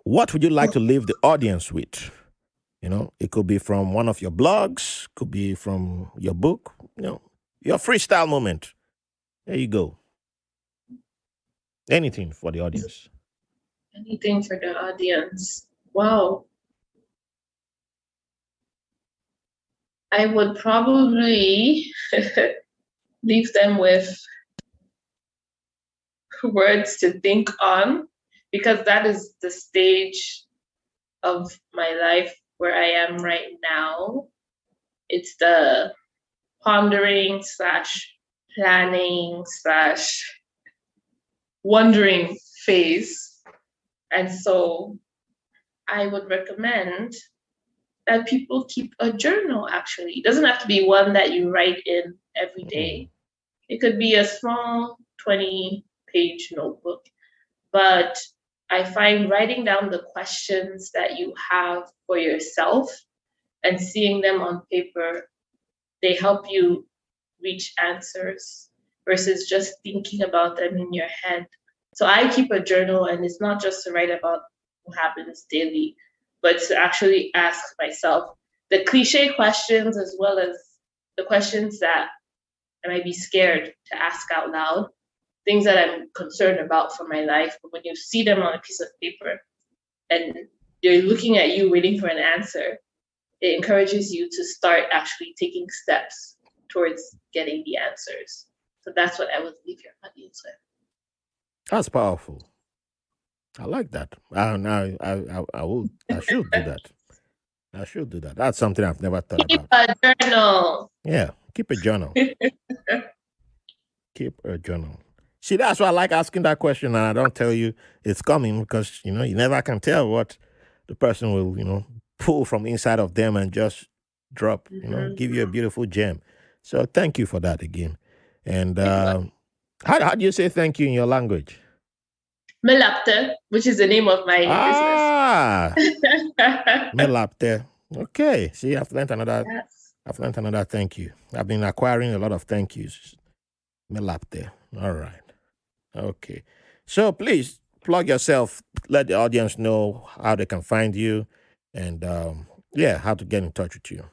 What would you like to leave the audience with? You know, it could be from one of your blogs, could be from your book, your freestyle moment. There you go. Anything for the audience. Anything for the audience? Wow. I would probably leave them with words to think on, because that is the stage of my life where I am right now. It's the pondering slash planning slash wondering phase. And so I would recommend that people keep a journal, actually. It doesn't have to be one that you write in every day. It could be a small 20-page notebook. But I find writing down the questions that you have for yourself and seeing them on paper, they help you reach answers versus just thinking about them in your head. So I keep a journal, and it's not just to write about what happens daily, but to actually ask myself the cliche questions as well as the questions that I might be scared to ask out loud, things that I'm concerned about for my life. But when you see them on a piece of paper and they're looking at you waiting for an answer, it encourages you to start actually taking steps towards getting the answers. So that's what I would leave your audience with. That's powerful. I like that. I should do that. I should do that. That's something I've never thought Keep about. a journal. Yeah. Keep a journal. Keep a journal. See, that's why I like asking that question, and I don't tell you it's coming because you never can tell what the person will pull from inside of them and just drop. Give you a beautiful gem. So thank you for that again. And how do you say thank you in your language? Melapte, which is the name of my Ah, business. melapte. Okay. See, Yes. I've learned another thank you. I've been acquiring a lot of thank yous. Melapte. All right. Okay. So please plug yourself. Let the audience know how they can find you, and how to get in touch with you.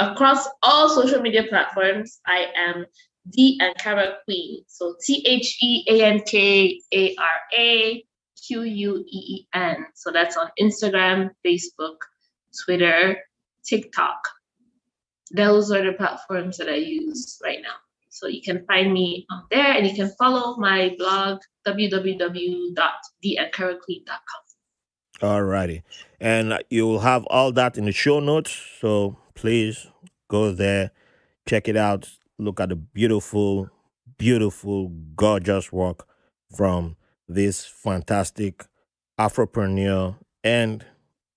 Across all social media platforms, I am the Ankara Queen. So TheAnkaraQueen. So that's on Instagram, Facebook, Twitter, TikTok. Those are the platforms that I use right now. So you can find me on there, and you can follow my blog, www.theankaraqueen.com. All righty. And you will have all that in the show notes. So please go there, check it out. Look at the beautiful, beautiful, gorgeous work from this fantastic Afropreneur. And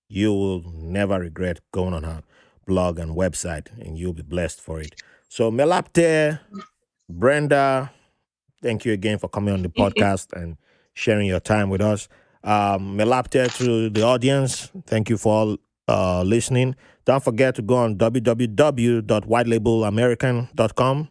you will never regret going on her blog and website, and you'll be blessed for it. So, Melapte, Brenda, thank you again for coming on the podcast and sharing your time with us. Melapte, to the audience, thank you for all listening. Don't forget to go on www.whitelabelamerican.com.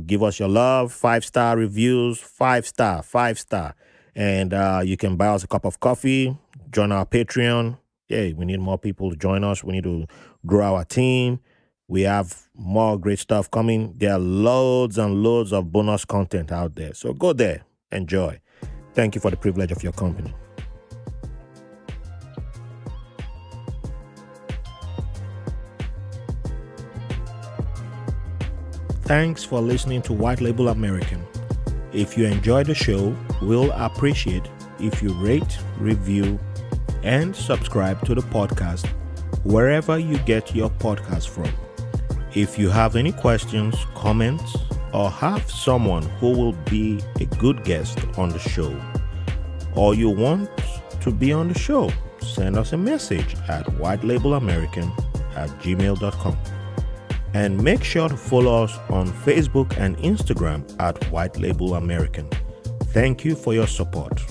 Give us your love, 5-star reviews, 5-star, 5-star. And you can buy us a cup of coffee, join our Patreon. Yeah, we need more people to join us. We need to grow our team. We have more great stuff coming. There are loads and loads of bonus content out there. So go there, enjoy. Thank you for the privilege of your company. Thanks for listening to White Label American. If you enjoyed the show, we'll appreciate if you rate, review, and subscribe to the podcast wherever you get your podcast from. If you have any questions, comments, or have someone who will be a good guest on the show, or you want to be on the show, send us a message at whitelabelamerican@gmail.com. And make sure to follow us on Facebook and Instagram at White Label American. Thank you for your support.